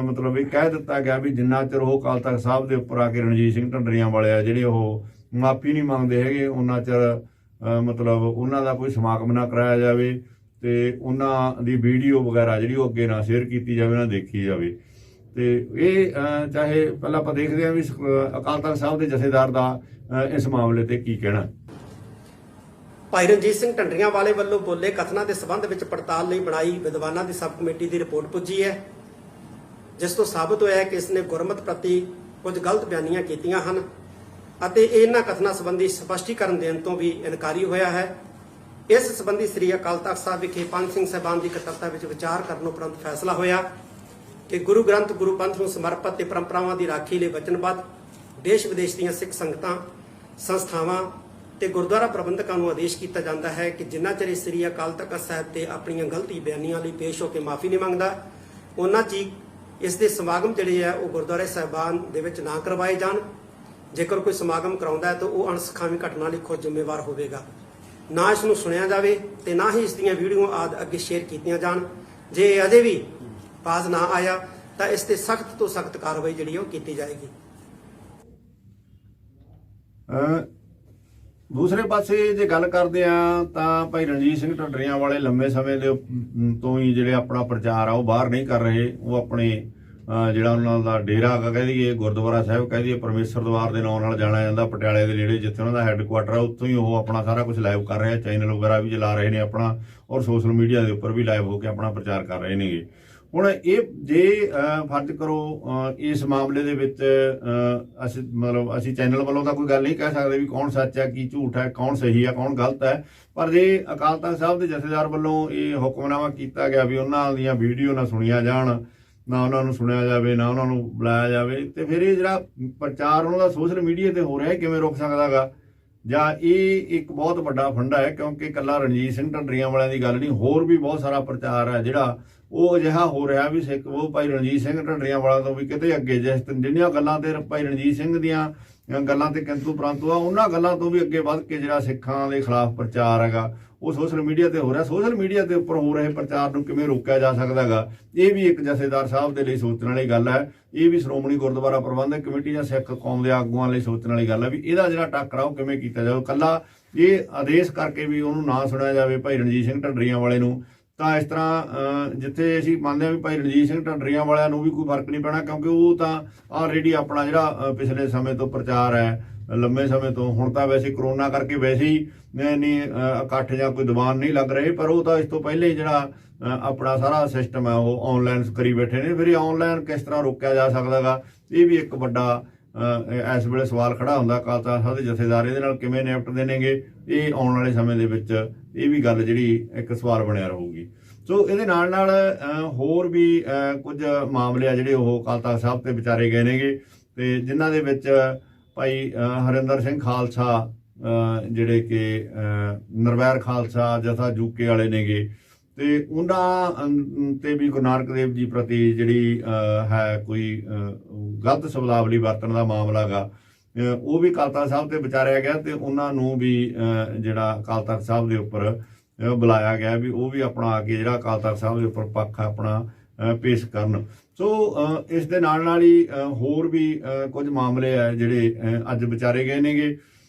ਮਤਲਬ ਇਹ ਕਹਿ ਦਿੱਤਾ ਗਿਆ ਵੀ ਜਿੰਨਾ ਚਿਰ ਉਹ ਅਕਾਲ ਤਖ਼ਤ ਸਾਹਿਬ ਦੇ ਉੱਪਰ ਆ ਕੇ ਰਣਜੀਤ ਸਿੰਘ ਢੱਡਰੀਆਂ ਵਾਲੇ ਆ ਜਿਹੜੇ ਉਹ ਮਾਫੀ ਨਹੀਂ ਮੰਗਦੇ ਹੈਗੇ, ਉਹਨਾਂ ਚਿਰ ਮਤਲਬ ਉਹਨਾਂ ਦਾ ਕੋਈ ਸਮਾਗਮ ਨਾ ਕਰਾਇਆ ਜਾਵੇ ਤੇ ਉਹਨਾਂ ਦੀ ਵੀਡੀਓ ਵਗੈਰਾ ਜਿਹੜੀ ਉਹ ਅੱਗੇ ਨਾ ਸ਼ੇਅਰ ਕੀਤੀ ਜਾਵੇ, ਨਾ ਦੇਖੀ ਜਾਵੇ। ਤੇ ਇਹ ਚਾਹੇ ਪਹਿਲਾਂ ਆਪਾਂ ਦੇਖਦੇ ਹਾਂ ਵੀ ਅਕਾਲ ਤਖ਼ਤ ਸਾਹਿਬ ਦੇ ਜਥੇਦਾਰ ਦਾ ਇਸ ਮਾਮਲੇ ਤੇ ਕੀ ਕਹਿਣਾ। ਭਾਈ ਰਣਜੀਤ ਸਿੰਘ ਢੱਡਰੀਆਂ ਵਾਲੇ ਵੱਲੋਂ ਬੋਲੇ ਕਥਨਾਂ ਦੇ ਸਬੰਧ ਵਿੱਚ ਪੜਤਾਲ ਲਈ ਬਣਾਈ ਵਿਦਵਾਨਾਂ ਦੀ ਸਬ ਕਮੇਟੀ ਦੀ ਰਿਪੋਰਟ ਪੁੱਜੀ ਹੈ, ਜਿਸ ਤੋਂ ਸਾਬਤ ਹੋਇਆ ਹੈ ਕਿ ਇਸ ਨੇ ਗੁਰਮਤ ਪ੍ਰਤੀ ਕੁਝ ਗਲਤ ਬਿਆਨੀਆਂ ਕੀਤੀਆਂ ਹਨ ਅਤੇ ਇਹਨਾਂ ਕਥਨਾਂ ਸੰਬੰਧੀ ਸਪਸ਼ਟੀਕਰਨ ਦੇਣ ਤੋਂ ਵੀ ਇਨਕਾਰੀ ਹੋਇਆ ਹੈ। ਇਸ ਸੰਬੰਧੀ ਸ੍ਰੀ ਅਕਾਲ ਤਖ਼ਤ ਸਾਹਿਬ ਵਿਖੇ ਪੰਜ ਸਿੰਘ ਸਾਹਿਬਾਨ ਦੀ ਇਕੱਤਰਤਾ ਵਿੱਚ ਵਿਚਾਰ ਕਰਨ ਉਪਰੰਤ ਫੈਸਲਾ ਹੋਇਆ ਕਿ ਗੁਰੂ ਗ੍ਰੰਥ ਗੁਰੂ ਪੰਥ ਨੂੰ ਸਮਰਪਿਤ ਤੇ ਪਰੰਪਰਾਵਾਂ ਦੀ ਰਾਖੀ ਲਈ ਵਚਨਬੱਧ ਦੇਸ਼ ਵਿਦੇਸ਼ ਦੀਆਂ ਸਿੱਖ ਸੰਗਤਾਂ, ਸੰਸਥਾਵਾਂ ਤੇ ਗੁਰਦੁਆਰਾ ਪ੍ਰਬੰਧਕਾਂ ਨੂੰ ਆਦੇਸ਼ ਕੀਤਾ ਜਾਂਦਾ ਹੈ ਕਿ ਜਿੰਨਾ ਚਿਰ ਸ੍ਰੀ ਅਕਾਲ ਤਖ਼ਤ ਸਾਹਿਬ ਤੇ ਆਪਣੀਆਂ ਗਲਤੀ ਬਿਆਨੀਆਂ ਲਈ ਪੇਸ਼ ਹੋ ਕੇ ਮਾਫੀ ਨਹੀਂ ਮੰਗਦਾ, ਉਹਨਾਂ ਚਿਰ ਇਸ ਦੇ ਸਮਾਗਮ ਜਿਹੜੇ ਆ ਉਹ ਗੁਰਦੁਆਰੇ ਸਾਹਿਬਾਨ ਦੇ ਵਿੱਚ ਨਾ ਕਰਵਾਏ ਜਾਣ। ਜੇਕਰ ਕੋਈ ਸਮਾਗਮ ਕਰਾਉਂਦਾ ਹੈ ਤਾਂ ਉਹ ਅਣਸਖਾਵੀਂ ਘਟਨਾ ਲਈ ਖੁਦ ਜ਼ਿੰਮੇਵਾਰ ਹੋਵੇਗਾ। ਨਾ ਇਸ ਨੂੰ ਸੁਣਿਆ ਜਾਵੇ ਤੇ ਨਾ ਹੀ ਇਸ ਦੀਆਂ ਵੀਡੀਓ ਆਦਿ ਅੱਗੇ ਸ਼ੇਅਰ ਕੀਤੀਆਂ ਜਾਣ। ਜੇ ਅਜੇ ਵੀ ਬਾਜ਼ ਨਾ ਆਇਆ ਤਾਂ ਇਸ ਤੇ ਸਖਤ ਤੋਂ ਸਖਤ ਕਾਰਵਾਈ ਜਿਹੜੀ ਉਹ ਕੀਤੀ ਜਾਏਗੀ। ਦੂਸਰੇ ਪਾਸੇ ਜੇ ਗੱਲ ਕਰਦੇ ਆ ਤਾਂ ਭਾਈ ਰਣਜੀਤ ਸਿੰਘ ਢੱਡਰੀਆਂ ਵਾਲੇ ਲੰਮੇ ਸਮੇਂ ਦੇ ਤੋਂ ਹੀ ਜਿਹੜੇ ਆਪਣਾ ਪ੍ਰਚਾਰ ਆ ਉਹ ਬਾਹਰ ਨਹੀਂ ਕਰ ਰਹੇ। ਉਹ ਆਪਣੇ ਜਿਹੜਾ ਉਹਨਾਂ ਦਾ ਡੇਰਾ ਕਹਿ ਦਈਏ, ਗੁਰਦੁਆਰਾ ਸਾਹਿਬ ਕਹਿ ਦਈਏ, ਪਰਮੇਸ਼ਰ ਦਰਬਾਰ ਦੇ ਨਾਂ ਨਾਲ ਜਾਣਿਆ ਜਾਂਦਾ, ਪਟਿਆਲੇ ਦੇ ਨੇੜੇ ਜਿੱਥੇ ਉਹਨਾਂ ਦਾ ਹੈੱਡਕੁਆਟਰ ਆ, ਉੱਥੋਂ ਹੀ ਉਹ ਆਪਣਾ ਸਾਰਾ ਕੁਝ ਲਾਈਵ ਕਰ ਰਹੇ ਆ। ਚੈਨਲ ਵਗੈਰਾ ਵੀ ਚਲਾ ਰਹੇ ਨੇ ਆਪਣਾ, ਔਰ ਸੋਸ਼ਲ ਮੀਡੀਆ ਦੇ ਉੱਪਰ ਵੀ ਲਾਈਵ ਹੋ ਕੇ ਆਪਣਾ ਪ੍ਰਚਾਰ ਕਰ ਰਹੇ ਨੇਗੇ। ਹੁਣ ਇਹ ਜੇ ਫਰਜ਼ ਕਰੋ ਇਸ ਮਾਮਲੇ ਦੇ ਵਿੱਚ ਅਸੀਂ ਚੈਨਲ ਵੱਲੋਂ ਤਾਂ ਕੋਈ ਗੱਲ ਨਹੀਂ ਕਹਿ ਸਕਦੇ ਵੀ ਕੌਣ ਸੱਚ ਹੈ, ਕੀ ਝੂਠ ਹੈ, ਕੌਣ ਸਹੀ ਹੈ, ਕੌਣ ਗਲਤ ਹੈ, ਪਰ ਜੇ ਅਕਾਲ ਤਖ਼ਤ ਸਾਹਿਬ ਦੇ ਜਥੇਦਾਰ ਵੱਲੋਂ ਇਹ ਹੁਕਮਨਾਮਾ ਕੀਤਾ ਗਿਆ ਵੀ ਉਹਨਾਂ ਦੀਆਂ ਵੀਡੀਓ ਨਾ ਸੁਣੀਆਂ ਜਾਣ, ਨਾ ਉਹਨਾਂ ਨੂੰ ਸੁਣਿਆ ਜਾਵੇ, ਨਾ ਉਹਨਾਂ ਨੂੰ ਬੁਲਾਇਆ ਜਾਵੇ, ਤੇ ਫਿਰ ਇਹ ਜਿਹੜਾ ਪ੍ਰਚਾਰ ਉਹਨਾਂ ਦਾ ਸੋਸ਼ਲ ਮੀਡੀਆ ਤੇ ਹੋ ਰਿਹਾ ਕਿਵੇਂ ਰੁਕ ਸਕਦਾ ਗਾ? ਜਾਂ ਇਹ ਇੱਕ ਬਹੁਤ ਵੱਡਾ ਫੰਡਾ ਹੈ, ਕਿਉਂਕਿ ਇਕੱਲਾ ਰਣਜੀਤ ਸਿੰਘ ਢੱਡਰੀਆਂ ਵਾਲਿਆਂ ਦੀ ਗੱਲ ਨਹੀਂ, ਹੋਰ ਵੀ ਬਹੁਤ ਸਾਰਾ ਪ੍ਰਚਾਰ ਹੈ ਜਿਹੜਾ ਉਹ ਅਜਿਹਾ ਹੋ ਰਿਹਾ ਵੀ ਸਿੱਖ ਉਹ ਭਾਈ ਰਣਜੀਤ ਸਿੰਘ ਢੱਡਰੀਆਂ ਵਾਲਿਆਂ ਤੋਂ ਵੀ ਕਿਤੇ ਅੱਗੇ, ਜਿਹੜੀਆਂ ਗੱਲਾਂ ਤੇ ਭਾਈ ਰਣਜੀਤ ਸਿੰਘ ਦੀਆਂ ਗੱਲਾਂ ਤੇ ਕਿੰਤੂ ਪ੍ਰੰਤੂ ਆ, ਉਹਨਾਂ ਗੱਲਾਂ ਤੋਂ ਵੀ ਅੱਗੇ ਵੱਧ ਕੇ ਜਿਹੜਾ ਸਿੱਖਾਂ ਦੇ ਖਿਲਾਫ ਪ੍ਰਚਾਰ ਹੈਗਾ ਉਹ ਸੋਸ਼ਲ ਮੀਡੀਆ ਤੇ ਹੋ ਰਿਹਾ। ਸੋਸ਼ਲ ਮੀਡੀਆ ਦੇ ਉੱਪਰ ਹੋ ਰਹੇ ਪ੍ਰਚਾਰ ਨੂੰ ਕਿਵੇਂ ਰੋਕਿਆ ਜਾ ਸਕਦਾ ਹੈਗਾ? ਇਹ ਵੀ ਇੱਕ ਜਥੇਦਾਰ ਸਾਹਿਬ ਦੇ ਲਈ ਸੋਚਣ ਵਾਲੀ ਗੱਲ ਹੈ। ਇਹ ਵੀ ਸ਼੍ਰੋਮਣੀ ਗੁਰਦੁਆਰਾ ਪ੍ਰਬੰਧਕ ਕਮੇਟੀ ਜਾਂ ਸਿੱਖ ਕੌਮ ਦੇ ਆਗੂਆਂ ਲਈ ਸੋਚਣ ਵਾਲੀ ਗੱਲ ਹੈ ਵੀ ਇਹਦਾ ਜਿਹੜਾ ਟਾਕਰਾ ਉਹ ਕਿਵੇਂ ਕੀਤਾ ਜਾਵੇ। ਇਕੱਲਾ ਇਹ ਆਦੇਸ਼ ਕਰਕੇ ਵੀ ਉਹਨੂੰ ਨਾ ਸੁਣਿਆ ਜਾਵੇ ਭਾਈ ਰਣਜੀਤ ਸਿੰਘ ਢੱਡਰੀਆਂ ਵਾਲੇ ਨੂੰ, ਤਾਂ ਇਸ ਤਰ੍ਹਾਂ ਜਿੱਥੇ ਅਸੀਂ ਮੰਨਦੇ ਹਾਂ ਵੀ ਭਾਈ ਰਣਜੀਤ ਸਿੰਘ ਢੱਡਰੀਆਂ ਵਾਲਿਆਂ ਨੂੰ ਵੀ ਕੋਈ ਫਰਕ ਨਹੀਂ ਪੈਣਾ, ਕਿਉਂਕਿ ਉਹ ਤਾਂ ਆਲਰੇਡੀ ਆਪਣਾ ਜਿਹੜਾ ਪਿਛਲੇ ਸਮੇਂ ਤੋਂ ਪ੍ਰਚਾਰ ਹੈ ਲੰਮੇ ਸਮੇਂ ਤੋਂ, ਹੁਣ ਤਾਂ ਵੈਸੇ ਕਰੋਨਾ ਕਰਕੇ ਵੈਸੇ ਹੀ ਨਹੀਂ ਇਕੱਠ ਜਾਂ ਕੋਈ ਦੀਵਾਨ ਨਹੀਂ ਲੱਗ ਰਹੇ, ਪਰ ਉਹ ਤਾਂ ਇਸ ਤੋਂ ਪਹਿਲੇ ਜਿਹੜਾ ਆਪਣਾ ਸਾਰਾ ਸਿਸਟਮ ਹੈ ਉਹ ਆਨਲਾਈਨ ਕਰੀ ਬੈਠੇ ਨੇ। ਫਿਰ ਇਹ ਆਨਲਾਈਨ ਕਿਸ ਤਰ੍ਹਾਂ ਰੋਕਿਆ ਜਾ ਸਕਦਾ ਗਾ? ਇਹ ਵੀ ਇੱਕ ਵੱਡਾ ਇਸ ਵੇਲੇ ਸਵਾਲ ਖੜਾ ਹੁੰਦਾ। ਅਕਾਲ ਤਖ਼ਤ ਸਾਹਿਬ ਦੇ ਜਥੇਦਾਰ ਇਹਦੇ ਨਾਲ ਕਿਵੇਂ ਨਿਪਟਦੇ ਨੇਗੇ, ਇਹ ਆਉਣ ਵਾਲੇ ਸਮੇਂ ਦੇ ਵਿੱਚ ਇਹ ਵੀ ਗੱਲ ਜਿਹੜੀ ਇੱਕ ਸਵਾਲ ਬਣਿਆ ਰਹੂਗੀ। ਸੋ ਇਹਦੇ ਨਾਲ ਨਾਲ ਹੋਰ ਵੀ ਕੁਝ ਮਾਮਲੇ ਆ ਜਿਹੜੇ ਉਹ ਅਕਾਲ ਤਖ਼ਤ ਸਾਹਿਬ ਤੇ ਵਿਚਾਰੇ ਗਏ ਨੇਗੇ, ਤੇ ਜਿਨ੍ਹਾਂ ਦੇ ਵਿੱਚ ਭਾਈ ਹਰਿੰਦਰ ਸਿੰਘ ਖਾਲਸਾ ਜਿਹੜੇ ਕਿ ਨਿਰਵੈਰ ਖਾਲਸਾ ਜਥਾ ਜੂਕੇ ਵਾਲੇ ਨੇਗੇ, ਤੇ ਉਹਨਾਂ ਤੇ ਵੀ ਗੁਰੂ ਨਾਨਕ ਦੇਵ ਜੀ ਪ੍ਰਤੀ ਜਿਹੜੀ ਹੈ ਕੋਈ ਗਲਤ ਸ਼ਬਦਾਵਲੀ ਵਰਤਣ ਦਾ ਮਾਮਲਾ ਗਾ, ਉਹ ਵੀ ਅਕਾਲ ਤਖ਼ਤ ਸਾਹਿਬ ਤੇ ਵਿਚਾਰਿਆ ਗਿਆ, ਤੇ ਉਹਨਾਂ ਨੂੰ ਵੀ ਜਿਹੜਾ ਅਕਾਲ ਤਖ਼ਤ ਸਾਹਿਬ ਦੇ ਉੱਪਰ ਬੁਲਾਇਆ ਗਿਆ ਵੀ ਉਹ ਵੀ ਆਪਣਾ ਆ ਕੇ ਜਿਹੜਾ ਅਕਾਲ ਤਖ਼ਤ ਸਾਹਿਬ ਦੇ ਉੱਪਰ ਪੱਖ ਆਪਣਾ ਪੇਸ਼ ਕਰਨ। ਸੋ ਇਸ ਦੇ ਨਾਲ ਨਾਲ ਹੀ ਹੋਰ ਵੀ ਕੁਝ ਮਾਮਲੇ ਆ ਜਿਹੜੇ ਅੱਜ ਵਿਚਾਰੇ ਗਏ ਨੇਗੇ,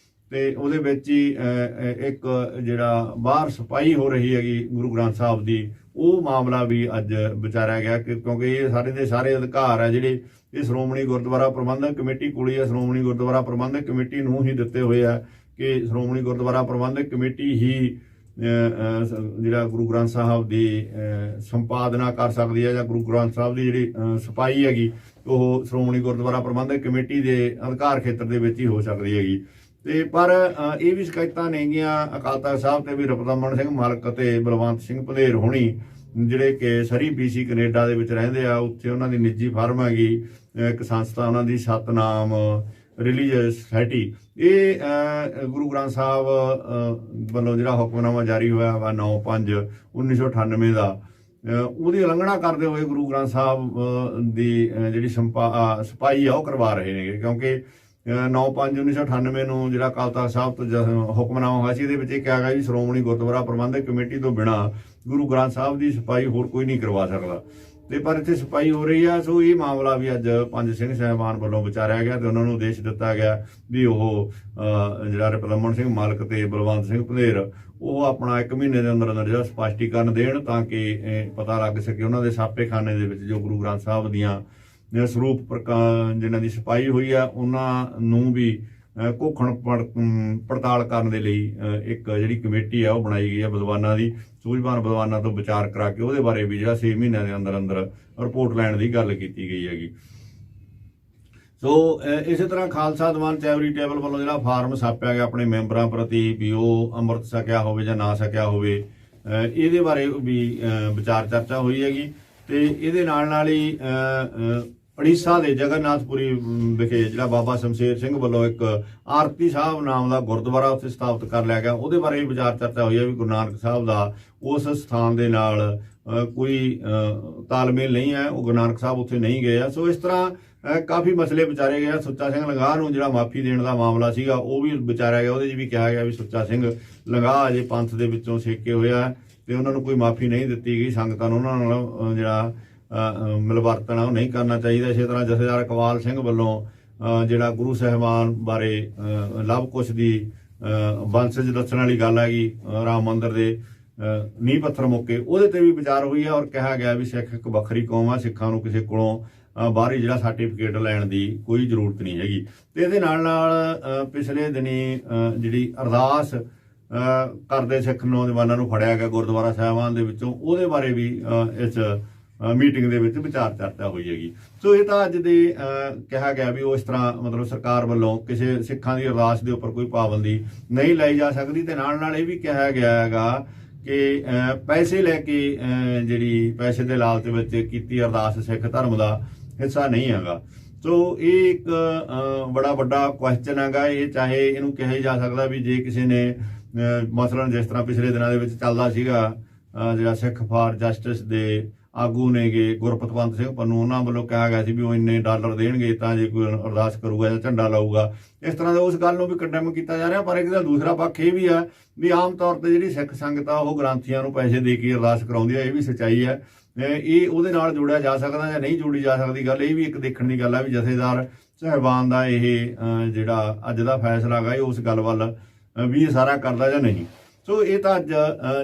ਤੇ ਉਹਦੇ ਵਿੱਚ ਹੀ ਇੱਕ ਜਿਹੜਾ ਬਾਹਰ ਸਫਾਈ ਹੋ ਰਹੀ ਹੈਗੀ ਗੁਰੂ ਗ੍ਰੰਥ ਸਾਹਿਬ ਦੀ, ਉਹ ਮਾਮਲਾ ਵੀ ਅੱਜ ਵਿਚਾਰਿਆ ਗਿਆ, ਕਿਉਂਕਿ ਇਹ ਸਾਰੇ ਦੇ ਸਾਰੇ ਅਧਿਕਾਰ ਆ ਜਿਹੜੇ ਇਹ ਸ਼੍ਰੋਮਣੀ ਗੁਰਦੁਆਰਾ ਪ੍ਰਬੰਧਕ ਕਮੇਟੀ ਕੋਲ ਹੀ ਆ। ਸ਼੍ਰੋਮਣੀ ਗੁਰਦੁਆਰਾ ਪ੍ਰਬੰਧਕ ਕਮੇਟੀ ਨੂੰ ਹੀ ਦਿੱਤੇ ਹੋਏ ਆ ਕਿ ਸ਼੍ਰੋਮਣੀ ਗੁਰਦੁਆਰਾ ਪ੍ਰਬੰਧਕ ਕਮੇਟੀ ਹੀ ਜਿਹੜਾ ਗੁਰੂ ਗ੍ਰੰਥ ਸਾਹਿਬ ਦੀ ਸੰਪਾਦਨਾ ਕਰ ਸਕਦੀ ਹੈ, ਜਾਂ ਗੁਰੂ ਗ੍ਰੰਥ ਸਾਹਿਬ ਦੀ ਜਿਹੜੀ ਸਫਾਈ ਹੈਗੀ ਉਹ ਸ਼੍ਰੋਮਣੀ ਗੁਰਦੁਆਰਾ ਪ੍ਰਬੰਧਕ ਕਮੇਟੀ ਦੇ ਅਧਿਕਾਰ ਖੇਤਰ ਦੇ ਵਿੱਚ ਹੀ ਹੋ ਸਕਦੀ ਹੈਗੀ। ਤੇ ਪਰ ਇਹ ਵੀ ਸ਼ਿਕਾਇਤਾਂ ਨੇਗੀਆਂ ਅਕਾਲ ਤਖ਼ਤ ਸਾਹਿਬ ਤੇ ਵੀ ਰਪਤਮਨ ਸਿੰਘ ਮਲਕ ਅਤੇ ਬਲਵੰਤ ਸਿੰਘ ਭਦੇਰ ਹੋਣੀ, ਜਿਹੜੇ ਕਿ ਸਰੀ BC ਕੈਨੇਡਾ ਦੇ ਵਿੱਚ ਰਹਿੰਦੇ ਆ। ਉੱਥੇ ਉਹਨਾਂ ਦੀ ਨਿੱਜੀ ਫਰਮ ਹੈਗੀ, ਇੱਕ ਸੰਸਥਾ ਉਹਨਾਂ ਦੀ ਸਤਨਾਮ ਰਿਲੀਜੀਅਸ ਸੋਸਾਇਟੀ। ਇਹ ਗੁਰੂ ਗ੍ਰੰਥ ਸਾਹਿਬ ਵੱਲੋਂ ਜਿਹੜਾ ਹੁਕਮਨਾਮਾ ਜਾਰੀ ਹੋਇਆ ਵਾ 9/5/1998 ਦਾ, ਉਹਦੀ ਉਲੰਘਣਾ ਕਰਦੇ ਹੋਏ ਗੁਰੂ ਗ੍ਰੰਥ ਸਾਹਿਬ ਦੀ ਜਿਹੜੀ ਸਫਾਈ ਆ ਉਹ ਕਰਵਾ ਰਹੇ ਨੇਗੇ, ਕਿਉਂਕਿ 9/5/1998 ਨੂੰ ਜਿਹੜਾ ਅਕਾਲ ਤਖ਼ਤ ਸਾਹਿਬ ਤੋਂ ਹੁਕਮਨਾਮਾ ਹੋਇਆ ਸੀ, ਇਹਦੇ ਵਿੱਚ ਇਹ ਕਿਹਾ ਗਿਆ ਵੀ ਸ਼੍ਰੋਮਣੀ ਗੁਰਦੁਆਰਾ ਪ੍ਰਬੰਧਕ ਕਮੇਟੀ ਤੋਂ ਬਿਨਾਂ ਗੁਰੂ ਗ੍ਰੰਥ ਸਾਹਿਬ ਦੀ ਸਫਾਈ ਹੋਰ ਕੋਈ ਨਹੀਂ ਕਰਵਾ ਸਕਦਾ। ਤੇ ਪਰ ਇੱਥੇ ਸਫਾਈ ਹੋ ਰਹੀ ਆ। ਸੋ ਇਹ ਮਾਮਲਾ ਵੀ ਅੱਜ 5 ਸਿੰਘ ਸਾਹਿਬਾਨ ਵੱਲੋਂ ਵਿਚਾਰਿਆ ਗਿਆ ਤੇ ਉਹਨਾਂ ਨੂੰ ਉਦੇਸ਼ ਦਿੱਤਾ ਗਿਆ ਵੀ ਉਹ ਜਿਹੜਾ ਰਪਲਮਣ ਸਿੰਘ ਮਾਲਕ ਤੇ ਬਲਵੰਤ ਸਿੰਘ ਭਲੇਰ ਉਹ ਆਪਣਾ 1 ਮਹੀਨੇ ਦੇ ਅੰਦਰ ਅੰਦਰ ਜਿਹੜਾ ਸਪਸ਼ਟੀਕਰਨ ਦੇਣ ਤਾਂ ਕਿ ਪਤਾ ਲੱਗ ਸਕੇ ਉਹਨਾਂ ਦੇ ਛਾਪੇਖਾਨੇ ਦੇ ਵਿੱਚ ਜੋ ਗੁਰੂ ਗ੍ਰੰਥ ਸਾਹਿਬ ਦੀਆਂ ਸਰੂਪ ਜਿਨ੍ਹਾਂ ਦੀ ਸਫਾਈ ਹੋਈ ਆ ਉਹਨਾਂ ਨੂੰ ਵੀ ਘੋਖਣ ਪੜਤਾਲ ਕਰਨ ਦੇ ਲਈ ਇੱਕ ਜਿਹੜੀ ਕਮੇਟੀ ਆ ਉਹ ਬਣਾਈ ਗਈ ਆ ਵਿਦਵਾਨਾਂ ਦੀ, ਸੂਝਵਾਨ ਵਿਦਵਾਨਾਂ ਤੋਂ ਵਿਚਾਰ ਕਰਾ ਕੇ ਉਹਦੇ ਬਾਰੇ ਵੀ ਜਿਹੜਾ 6 ਮਹੀਨਿਆਂ ਦੇ ਅੰਦਰ ਅੰਦਰ ਰਿਪੋਰਟ ਲੈਣ ਦੀ ਗੱਲ ਕੀਤੀ ਗਈ ਹੈਗੀ। ਸੋ ਇਸੇ ਤਰ੍ਹਾਂ ਖਾਲਸਾ ਦੀਵਾਨ ਚੈਰੀਟੇਬਲ ਵੱਲੋਂ ਜਿਹੜਾ ਫਾਰਮ ਛਾਪਿਆ ਗਿਆ ਆਪਣੇ ਮੈਂਬਰਾਂ ਪ੍ਰਤੀ ਵੀ ਉਹ ਅੰਮ੍ਰਿਤ ਛਕਿਆ ਹੋਵੇ ਜਾਂ ਨਾ ਛਕਿਆ ਹੋਵੇ, ਇਹਦੇ ਬਾਰੇ ਵੀ ਵਿਚਾਰ ਚਰਚਾ ਹੋਈ ਹੈਗੀ। ਤੇ ਇਹਦੇ ਨਾਲ ਹੀ ਉੜੀਸਾ ਦੇ ਜਗਨਨਾਥਪੁਰੀ ਵਿਖੇ ਜਿਹੜਾ ਬਾਬਾ ਸ਼ਮਸ਼ੇਰ ਸਿੰਘ ਵੱਲੋਂ ਇੱਕ ਆਰਤੀ ਸਾਹਿਬ ਨਾਮ ਦਾ ਗੁਰਦੁਆਰਾ ਉੱਥੇ ਸਥਾਪਿਤ ਕਰ ਲਿਆ ਗਿਆ, ਉਹਦੇ ਬਾਰੇ ਵੀ ਵਿਚਾਰ ਚਰਚਾ ਹੋਈ ਹੈ ਵੀ ਗੁਰੂ ਨਾਨਕ ਸਾਹਿਬ ਦਾ ਉਸ ਸਥਾਨ ਦੇ ਨਾਲ ਕੋਈ ਤਾਲਮੇਲ ਨਹੀਂ ਹੈ, ਉਹ ਗੁਰੂ ਨਾਨਕ ਸਾਹਿਬ ਉੱਥੇ ਨਹੀਂ ਗਏ ਆ। ਸੋ ਇਸ ਤਰ੍ਹਾਂ ਕਾਫੀ ਮਸਲੇ ਵਿਚਾਰੇ ਗਏ ਆ। ਸੁੱਚਾ ਸਿੰਘ ਲੰਗਾਹ ਨੂੰ ਜਿਹੜਾ ਮਾਫੀ ਦੇਣ ਦਾ ਮਾਮਲਾ ਸੀਗਾ ਉਹ ਵੀ ਵਿਚਾਰਿਆ ਗਿਆ, ਉਹਦੇ 'ਚ ਵੀ ਕਿਹਾ ਗਿਆ ਵੀ ਸੁੱਚਾ ਸਿੰਘ ਲੰਗਾਹ ਅਜੇ ਪੰਥ ਦੇ ਵਿੱਚੋਂ ਛੇਕੇ ਹੋਇਆ ਤੇ ਉਹਨਾਂ ਨੂੰ ਕੋਈ ਮਾਫੀ ਨਹੀਂ ਦਿੱਤੀ ਗਈ। ਸੰਗਤਾਂ ਨੂੰ ਉਹਨਾਂ ਨਾਲ ਜਿਹੜਾ ਮਿਲਵਰਤਨ ਉਹ ਨਹੀਂ ਕਰਨਾ ਚਾਹੀਦਾ। ਇਸੇ ਤਰ੍ਹਾਂ ਜਥੇਦਾਰ ਇਕਬਾਲ ਸਿੰਘ ਵੱਲੋਂ ਜਿਹੜਾ ਗੁਰੂ ਸਾਹਿਬਾਨ ਬਾਰੇ ਲਵ ਕੁਸ਼ ਦੀ ਵੰਸ਼ਜ ਦੱਸਣ ਵਾਲੀ ਗੱਲ ਹੈਗੀ, ਰਾਮ ਮੰਦਿਰ ਦੇ ਨੀਂਹ ਪੱਥਰ ਮੁੱਕੇ, ਉਹਦੇ ਤੇ ਵੀ ਵਿਚਾਰ ਹੋਈ ਹੈ ਔਰ ਕਿਹਾ ਗਿਆ ਵੀ ਸਿੱਖ ਇੱਕ ਵੱਖਰੀ ਕੌਮ ਆ, ਸਿੱਖਾਂ ਨੂੰ ਕਿਸੇ ਕੋਲੋਂ ਬਾਹਰੀ ਜਿਹੜਾ ਸਰਟੀਫਿਕੇਟ ਲੈਣ ਦੀ ਕੋਈ ਜ਼ਰੂਰਤ ਨਹੀਂ ਹੈਗੀ। ਤੇ ਇਹਦੇ ਨਾਲ ਪਿਛਲੇ ਦਿਨੀ ਜਿਹੜੀ ਅਰਦਾਸ ਕਰਦੇ ਸਿੱਖ ਨੌਜਵਾਨਾਂ ਨੂੰ ਫੜਿਆ ਗਿਆ ਗੁਰਦੁਆਰਾ ਸਾਹਿਬਾਨ ਦੇ ਵਿੱਚੋਂ, ਉਹਦੇ ਬਾਰੇ ਵੀ ਇਸ ਮੀਟਿੰਗ ਦੇ ਵਿੱਚ ਵਿਚਾਰ ਚਰਚਾ ਹੋਈ ਹੈਗੀ। ਸੋ ਇਹ ਤਾਂ ਅੱਜ ਦੇ ਕਿਹਾ ਗਿਆ ਵੀ ਉਸ ਤਰ੍ਹਾਂ ਮਤਲਬ ਸਰਕਾਰ ਵੱਲੋਂ ਕਿਸੇ ਸਿੱਖਾਂ ਦੀ ਅਰਦਾਸ ਦੇ ਉੱਪਰ ਕੋਈ ਪਾਬੰਦੀ ਨਹੀਂ ਲਾਈ ਜਾ ਸਕਦੀ। ਤੇ ਨਾਲ ਇਹ ਵੀ ਕਿਹਾ ਗਿਆ ਹੈਗਾ ਕਿ ਪੈਸੇ ਲੈ ਕੇ ਜਿਹੜੀ ਪੈਸੇ ਦੇ ਲਾਲਚ ਵਿੱਚ ਕੀਤੀ ਅਰਦਾਸ ਸਿੱਖ ਧਰਮ ਦਾ ਹਿੱਸਾ ਨਹੀਂ ਹੈਗਾ। ਸੋ ਇਹ ਇੱਕ ਬੜਾ ਵੱਡਾ ਕੁਐਸਚਨ ਹੈਗਾ। ਇਹ ਚਾਹੇ ਇਹਨੂੰ ਕਿਹਾ ਜਾ ਸਕਦਾ ਵੀ ਜੇ ਕਿਸੇ ਨੇ ਮਸਲਨ ਜਿਸ ਤਰ੍ਹਾਂ ਪਿਛਲੇ ਦਿਨਾਂ ਦੇ ਵਿੱਚ ਚੱਲਦਾ ਸੀਗਾ ਜਿਹੜਾ ਸਿੱਖ ਫਾਰ ਜਸਟਿਸ ਦੇ ਆਗੂ ਨੇਗੇ ਗੁਰਪਤਵੰਤ ਸਿੰਘ ਪੰਨੂ, ਉਹਨਾਂ ਵੱਲੋਂ ਕਿਹਾ ਗਿਆ ਸੀ ਵੀ ਉਹ ਇੰਨੇ ਡਾਲਰ ਦੇਣਗੇ ਤਾਂ ਜੇ ਕੋਈ ਅਰਦਾਸ ਕਰੂਗਾ ਜਾਂ ਝੰਡਾ ਲਾਊਗਾ, ਇਸ ਤਰ੍ਹਾਂ ਦਾ ਉਸ ਗੱਲ ਨੂੰ ਵੀ ਕੰਡੈਮ ਕੀਤਾ ਜਾ ਰਿਹਾ। ਪਰ ਇੱਕ ਦਾ ਦੂਸਰਾ ਪੱਖ ਇਹ ਵੀ ਆ ਵੀ ਆਮ ਤੌਰ ਤੇ ਜਿਹੜੀ ਸਿੱਖ ਸੰਗਤ ਆ ਉਹ ਗ੍ਰੰਥੀਆਂ ਨੂੰ ਪੈਸੇ ਦੇ ਕੇ ਅਰਦਾਸ ਕਰਾਉਂਦੀ ਆ, ਇਹ ਵੀ ਸੱਚਾਈ ਹੈ। ਇਹ ਉਹਦੇ ਨਾਲ ਜੋੜਿਆ ਜਾ ਸਕਦਾ ਜਾਂ ਨਹੀਂ ਜੋੜੀ ਜਾ ਸਕਦੀ ਗੱਲ, ਇਹ ਵੀ ਇੱਕ ਦੇਖਣ ਦੀ ਗੱਲ ਆ ਵੀ ਜਥੇਦਾਰ ਸਾਹਿਬਾਨ ਦਾ ਇਹ ਜਿਹੜਾ ਅੱਜ ਦਾ ਫੈਸਲਾ ਹੈਗਾ ਇਹ ਉਸ ਗੱਲ ਵੱਲ ਵੀ ਇਸ਼ਾਰਾ ਕਰਦਾ ਜਾਂ ਨਹੀਂ। ਸੋ ਇਹ ਤਾਂ ਅੱਜ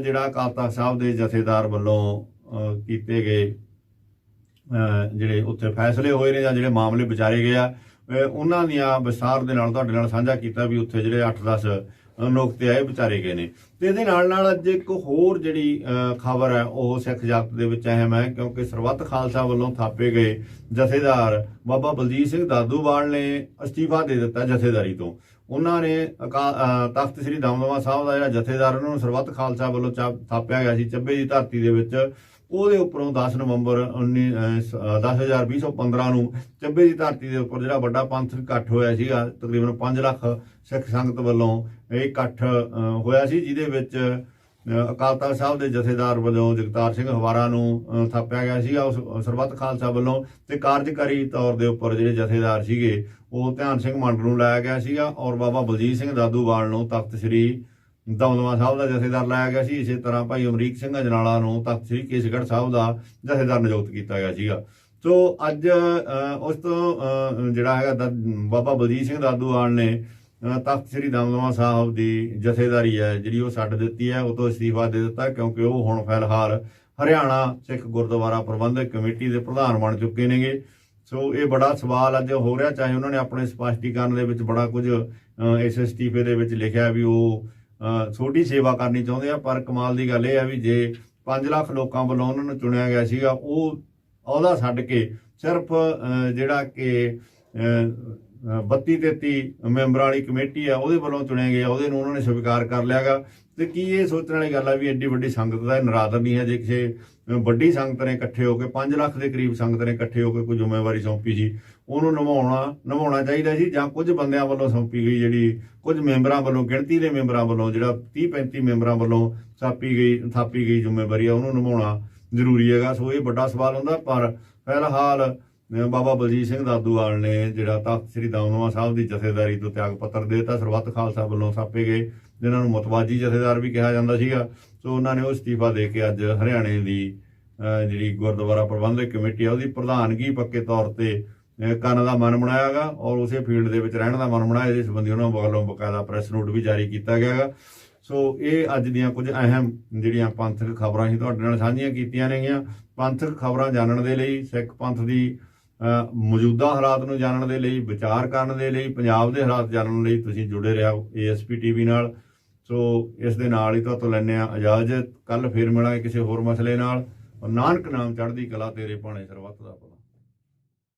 ਜਿਹੜਾ ਅਕਾਲ ਤਖ਼ਤ ਸਾਹਿਬ ਦੇ ਜਥੇਦਾਰ ਵੱਲੋਂ ਕੀਤੇ ਗਏ ਜਿਹੜੇ ਉੱਥੇ ਫੈਸਲੇ ਹੋਏ ਨੇ ਜਾਂ ਜਿਹੜੇ ਮਾਮਲੇ ਵਿਚਾਰੇ ਗਏ ਆ ਉਹਨਾਂ ਦੀਆਂ ਵਿਸਥਾਰ ਦੇ ਨਾਲ ਤੁਹਾਡੇ ਨਾਲ ਸਾਂਝਾ ਕੀਤਾ ਵੀ ਉੱਥੇ ਜਿਹੜੇ 8-10 ਨੁਕਤੇ ਆਏ ਵਿਚਾਰੇ ਗਏ ਨੇ। ਤੇ ਇਹਦੇ ਨਾਲ ਅੱਜ ਇੱਕ ਹੋਰ ਜਿਹੜੀ ਖਬਰ ਹੈ ਉਹ ਸਿੱਖ ਜਗਤ ਦੇ ਵਿੱਚ ਅਹਿਮ ਹੈ, ਕਿਉਂਕਿ ਸਰਬੱਤ ਖਾਲਸਾ ਵੱਲੋਂ ਥਾਪੇ ਗਏ ਜਥੇਦਾਰ ਬਾਬਾ ਬਲਜੀਤ ਸਿੰਘ ਦਾਦੂਵਾਲ ਨੇ ਅਸਤੀਫਾ ਦੇ ਦਿੱਤਾ ਜਥੇਦਾਰੀ ਤੋਂ। ਉਹਨਾਂ ਨੇ ਤਖਤ ਸ੍ਰੀ ਦਮਦਮਾ ਸਾਹਿਬ ਦਾ ਜਿਹੜਾ ਜਥੇਦਾਰ ਉਹਨਾਂ ਨੂੰ ਸਰਬੱਤ ਖਾਲਸਾ ਵੱਲੋਂ ਥਾਪਿਆ ਗਿਆ ਸੀ ਚੱਬੇ ਦੀ ਧਰਤੀ ਦੇ ਵਿੱਚ, ਉਹਦੇ ਉੱਪਰੋਂ 10 ਨਵੰਬਰ 10/2015 ਨੂੰ ਚੱਬੇ ਦੀ ਧਰਤੀ ਦੇ ਉੱਪਰ ਜਿਹੜਾ ਵੱਡਾ ਪੰਥਕ ਇਕੱਠ ਹੋਇਆ ਸੀਗਾ, ਤਕਰੀਬਨ 5 ਲੱਖ ਸਿੱਖ ਸੰਗਤ ਵੱਲੋਂ ਇਹ ਇਕੱਠ ਹੋਇਆ ਸੀ, ਜਿਹਦੇ ਵਿੱਚ ਅਕਾਲ ਤਖ਼ਤ ਸਾਹਿਬ ਦੇ ਜਥੇਦਾਰ ਵੱਲੋਂ ਜਗਤਾਰ ਸਿੰਘ ਹਵਾਰਾ ਨੂੰ ਥਾਪਿਆ ਗਿਆ ਸੀਗਾ ਉਸ ਸਰਬੱਤ ਖਾਲਸਾ ਵੱਲੋਂ। ਤੇ ਕਾਰਜਕਾਰੀ ਤੌਰ ਦੇ ਉੱਪਰ ਜਿਹੜੇ ਜਥੇਦਾਰ ਸੀਗੇ ਉਹ ਧਿਆਨ ਸਿੰਘ ਮੰਡ ਨੂੰ ਲਾਇਆ ਗਿਆ ਸੀਗਾ ਔਰ ਬਾਬਾ ਬਲਜੀਤ ਸਿੰਘ ਦਾਦੂਵਾਲ ਨੂੰ ਤਖਤ ਸ੍ਰੀ ਦਮਦਮਾ ਸਾਹਿਬ ਦਾ ਜਥੇਦਾਰ ਲਾਇਆ ਗਿਆ ਸੀ। ਇਸੇ ਤਰ੍ਹਾਂ ਭਾਈ ਅਮਰੀਕ ਸਿੰਘ ਅਜਨਾਲਾ ਨੂੰ ਤਖਤ ਸ੍ਰੀ ਕੇਸਗੜ੍ਹ ਸਾਹਿਬ ਦਾ ਜਥੇਦਾਰ ਨਿਯੁਕਤ ਕੀਤਾ ਗਿਆ ਸੀਗਾ। ਸੋ ਅੱਜ ਉਸ ਤੋਂ ਜਿਹੜਾ ਹੈਗਾ ਬਾਬਾ ਬਲਜੀਤ ਸਿੰਘ ਦਾਦੂਵਾਲ ਨੇ ਤਖਤ ਸ੍ਰੀ ਦਮਦਮਾ ਸਾਹਿਬ ਦੀ ਜਥੇਦਾਰੀ ਹੈ ਜਿਹੜੀ ਉਹ ਛੱਡ ਦਿੱਤੀ ਹੈ, ਉਹ ਤੋਂ ਅਸਤੀਫਾ ਦੇ ਦਿੱਤਾ, ਕਿਉਂਕਿ ਉਹ ਹੁਣ ਫਿਲਹਾਲ ਹਰਿਆਣਾ ਸਿੱਖ ਗੁਰਦੁਆਰਾ ਪ੍ਰਬੰਧਕ ਕਮੇਟੀ ਦੇ ਪ੍ਰਧਾਨ ਬਣ ਚੁੱਕੇ ਨੇਗੇ। ਸੋ ਇਹ ਬੜਾ ਸਵਾਲ ਅੱਜ ਹੋ ਰਿਹਾ, ਚਾਹੇ ਉਹਨਾਂ ਨੇ ਆਪਣੇ ਸਪਸ਼ਟੀਕਰਨ ਦੇ ਵਿੱਚ ਬੜਾ ਕੁਝ ਇਸ ਅਸਤੀਫੇ ਦੇ ਵਿੱਚ ਲਿਖਿਆ ਵੀ ਉਹ ਛੋਟੀ ਸੇਵਾ ਕਰਨੀ ਚਾਹੁੰਦੇ ਆ, ਪਰ ਕਮਾਲ ਦੀ ਗੱਲ ਇਹ ਆ ਵੀ ਜੇ 5 ਲੱਖ ਲੋਕਾਂ ਵੱਲੋਂ ਉਹਨਾਂ ਨੂੰ ਚੁਣਿਆ ਗਿਆ ਸੀਗਾ ਉਹ ਅਹੁਦਾ ਛੱਡ ਕੇ ਸਿਰਫ ਜਿਹੜਾ ਕਿ 32-33 ਮੈਂਬਰਾਂ ਵਾਲੀ ਕਮੇਟੀ ਆ ਉਹਦੇ ਵੱਲੋਂ ਚੁਣਿਆ ਗਿਆ, ਉਹਦੇ ਨੂੰ ਉਹਨਾਂ ਨੇ ਸਵੀਕਾਰ ਕਰ ਲਿਆਗਾ। ਤੇ ਕੀ ਇਹ ਸੋਚਣ ਵਾਲੀ ਗੱਲ ਆ ਵੀ ਐਡੀ ਵੱਡੀ ਸੰਗਤ ਦਾ ਨਰਾਦਰ ਨਹੀਂ ਹੈ। ਜੇ ਕਿਸੇ ਵੱਡੀ ਸੰਗਤ ਨੇ ਇਕੱਠੇ ਹੋ ਕੇ 5 ਲੱਖ ਦੇ ਕਰੀਬ ਸੰਗਤ ਨੇ ਇਕੱਠੇ ਹੋ ਕੇ ਕੋਈ ਜ਼ਿੰਮੇਵਾਰੀ ਸੌਂਪੀ ਸੀ, ਉਹਨੂੰ ਨਿਭਾਉਣਾ ਚਾਹੀਦਾ ਸੀ, ਜਾਂ ਕੁਝ ਬੰਦਿਆਂ ਵੱਲੋਂ ਸੌਂਪੀ ਗਈ ਜਿਹੜੀ ਕੁਝ ਮੈਂਬਰਾਂ ਵੱਲੋਂ ਗਿਣਤੀ ਦੇ ਮੈਂਬਰਾਂ ਵੱਲੋਂ ਜਿਹੜਾ 30-35 ਮੈਂਬਰਾਂ ਵੱਲੋਂ ਥਾਪੀ ਗਈ ਜ਼ਿੰਮੇਵਾਰੀ ਆ ਉਹਨੂੰ ਨਿਭਾਉਣਾ ਜ਼ਰੂਰੀ ਹੈਗਾ। ਸੋ ਇਹ ਵੱਡਾ ਸਵਾਲ ਹੁੰਦਾ, ਪਰ ਫਿਲਹਾਲ ਬਾਬਾ ਬਲਜੀਤ ਸਿੰਘ ਦਾਦੂਵਾਲ ਨੇ ਜਿਹੜਾ ਤਖਤ ਸ੍ਰੀ ਦਮਦਮਾ ਸਾਹਿਬ ਦੀ ਜਥੇਦਾਰੀ ਤੋਂ ਤਿਆਗ ਪੱਤਰ ਦੇਤਾ। ਸਰਬੱਤ ਖਾਲਸਾ ਵੱਲੋਂ ਥਾਪੇ ਗਏ, ਜਿਨ੍ਹਾਂ ਨੂੰ ਮਤਵਾਜੀ ਜਥੇਦਾਰ ਵੀ ਕਿਹਾ ਜਾਂਦਾ ਸੀਗਾ। ਸੋ ਉਹਨਾਂ ਨੇ ਉਹ ਅਸਤੀਫਾ ਦੇ ਕੇ ਅੱਜ ਹਰਿਆਣੇ ਦੀ ਜਿਹੜੀ ਗੁਰਦੁਆਰਾ ਪ੍ਰਬੰਧਕ ਕਮੇਟੀ ਆ ਉਹਦੀ ਪ੍ਰਧਾਨਗੀ ਪੱਕੇ ਤੌਰ ਤੇ ਕਰਨ ਦਾ ਮਨ ਬਣਾਇਆ ਗਾ ਔਰ ਉਸੇ ਫੀਲਡ ਦੇ ਵਿੱਚ ਰਹਿਣ ਦਾ ਮਨ ਬਣਾਇਆ। ਇਸ ਸੰਬੰਧੀ ਉਹਨਾਂ ਵੱਲੋਂ ਬਕਾਇਦਾ ਪ੍ਰੈਸ ਨੋਟ ਵੀ ਜਾਰੀ ਕੀਤਾ ਗਿਆ ਗਾ। ਸੋ ਇਹ ਅੱਜ ਦੀਆਂ ਕੁਝ ਅਹਿਮ ਜਿਹੜੀਆਂ ਪੰਥਕ ਖਬਰਾਂ ਸੀ ਤੁਹਾਡੇ ਨਾਲ ਸਾਂਝੀਆਂ ਕੀਤੀਆਂ ਨੇਗੀਆਂ। ਪੰਥਕ ਖਬਰਾਂ ਜਾਣਨ ਦੇ ਲਈ, ਸਿੱਖ ਪੰਥ ਦੀ ਮੌਜੂਦਾ ਹਾਲਾਤ ਨੂੰ ਜਾਣਨ ਦੇ ਲਈ, ਵਿਚਾਰ ਕਰਨ ਦੇ ਲਈ, ਪੰਜਾਬ ਦੇ ਹਾਲਾਤ ਜਾਣਨ ਲਈ ਤੁਸੀਂ ਜੁੜੇ ਰਹੋ ASP TV ਨਾਲ। ਸੋ ਇਸ ਦੇ ਨਾਲ ਹੀ ਤੁਹਾਤੋਂ ਲੈਂਦੇ ਹਾਂ ਇਜਾਜ਼ਤ। ਕੱਲ ਫੇਰ ਮਿਲਾਂਗੇ ਕਿਸੇ ਹੋਰ ਮਸਲੇ ਨਾਲ। ਨਾਨਕ ਨਾਮ ਚੜ੍ਹਦੀ ਕਲਾ, ਤੇਰੇ ਭਾਣੇ ਸਰਬੱਤ ਦਾ ਭਲਾ।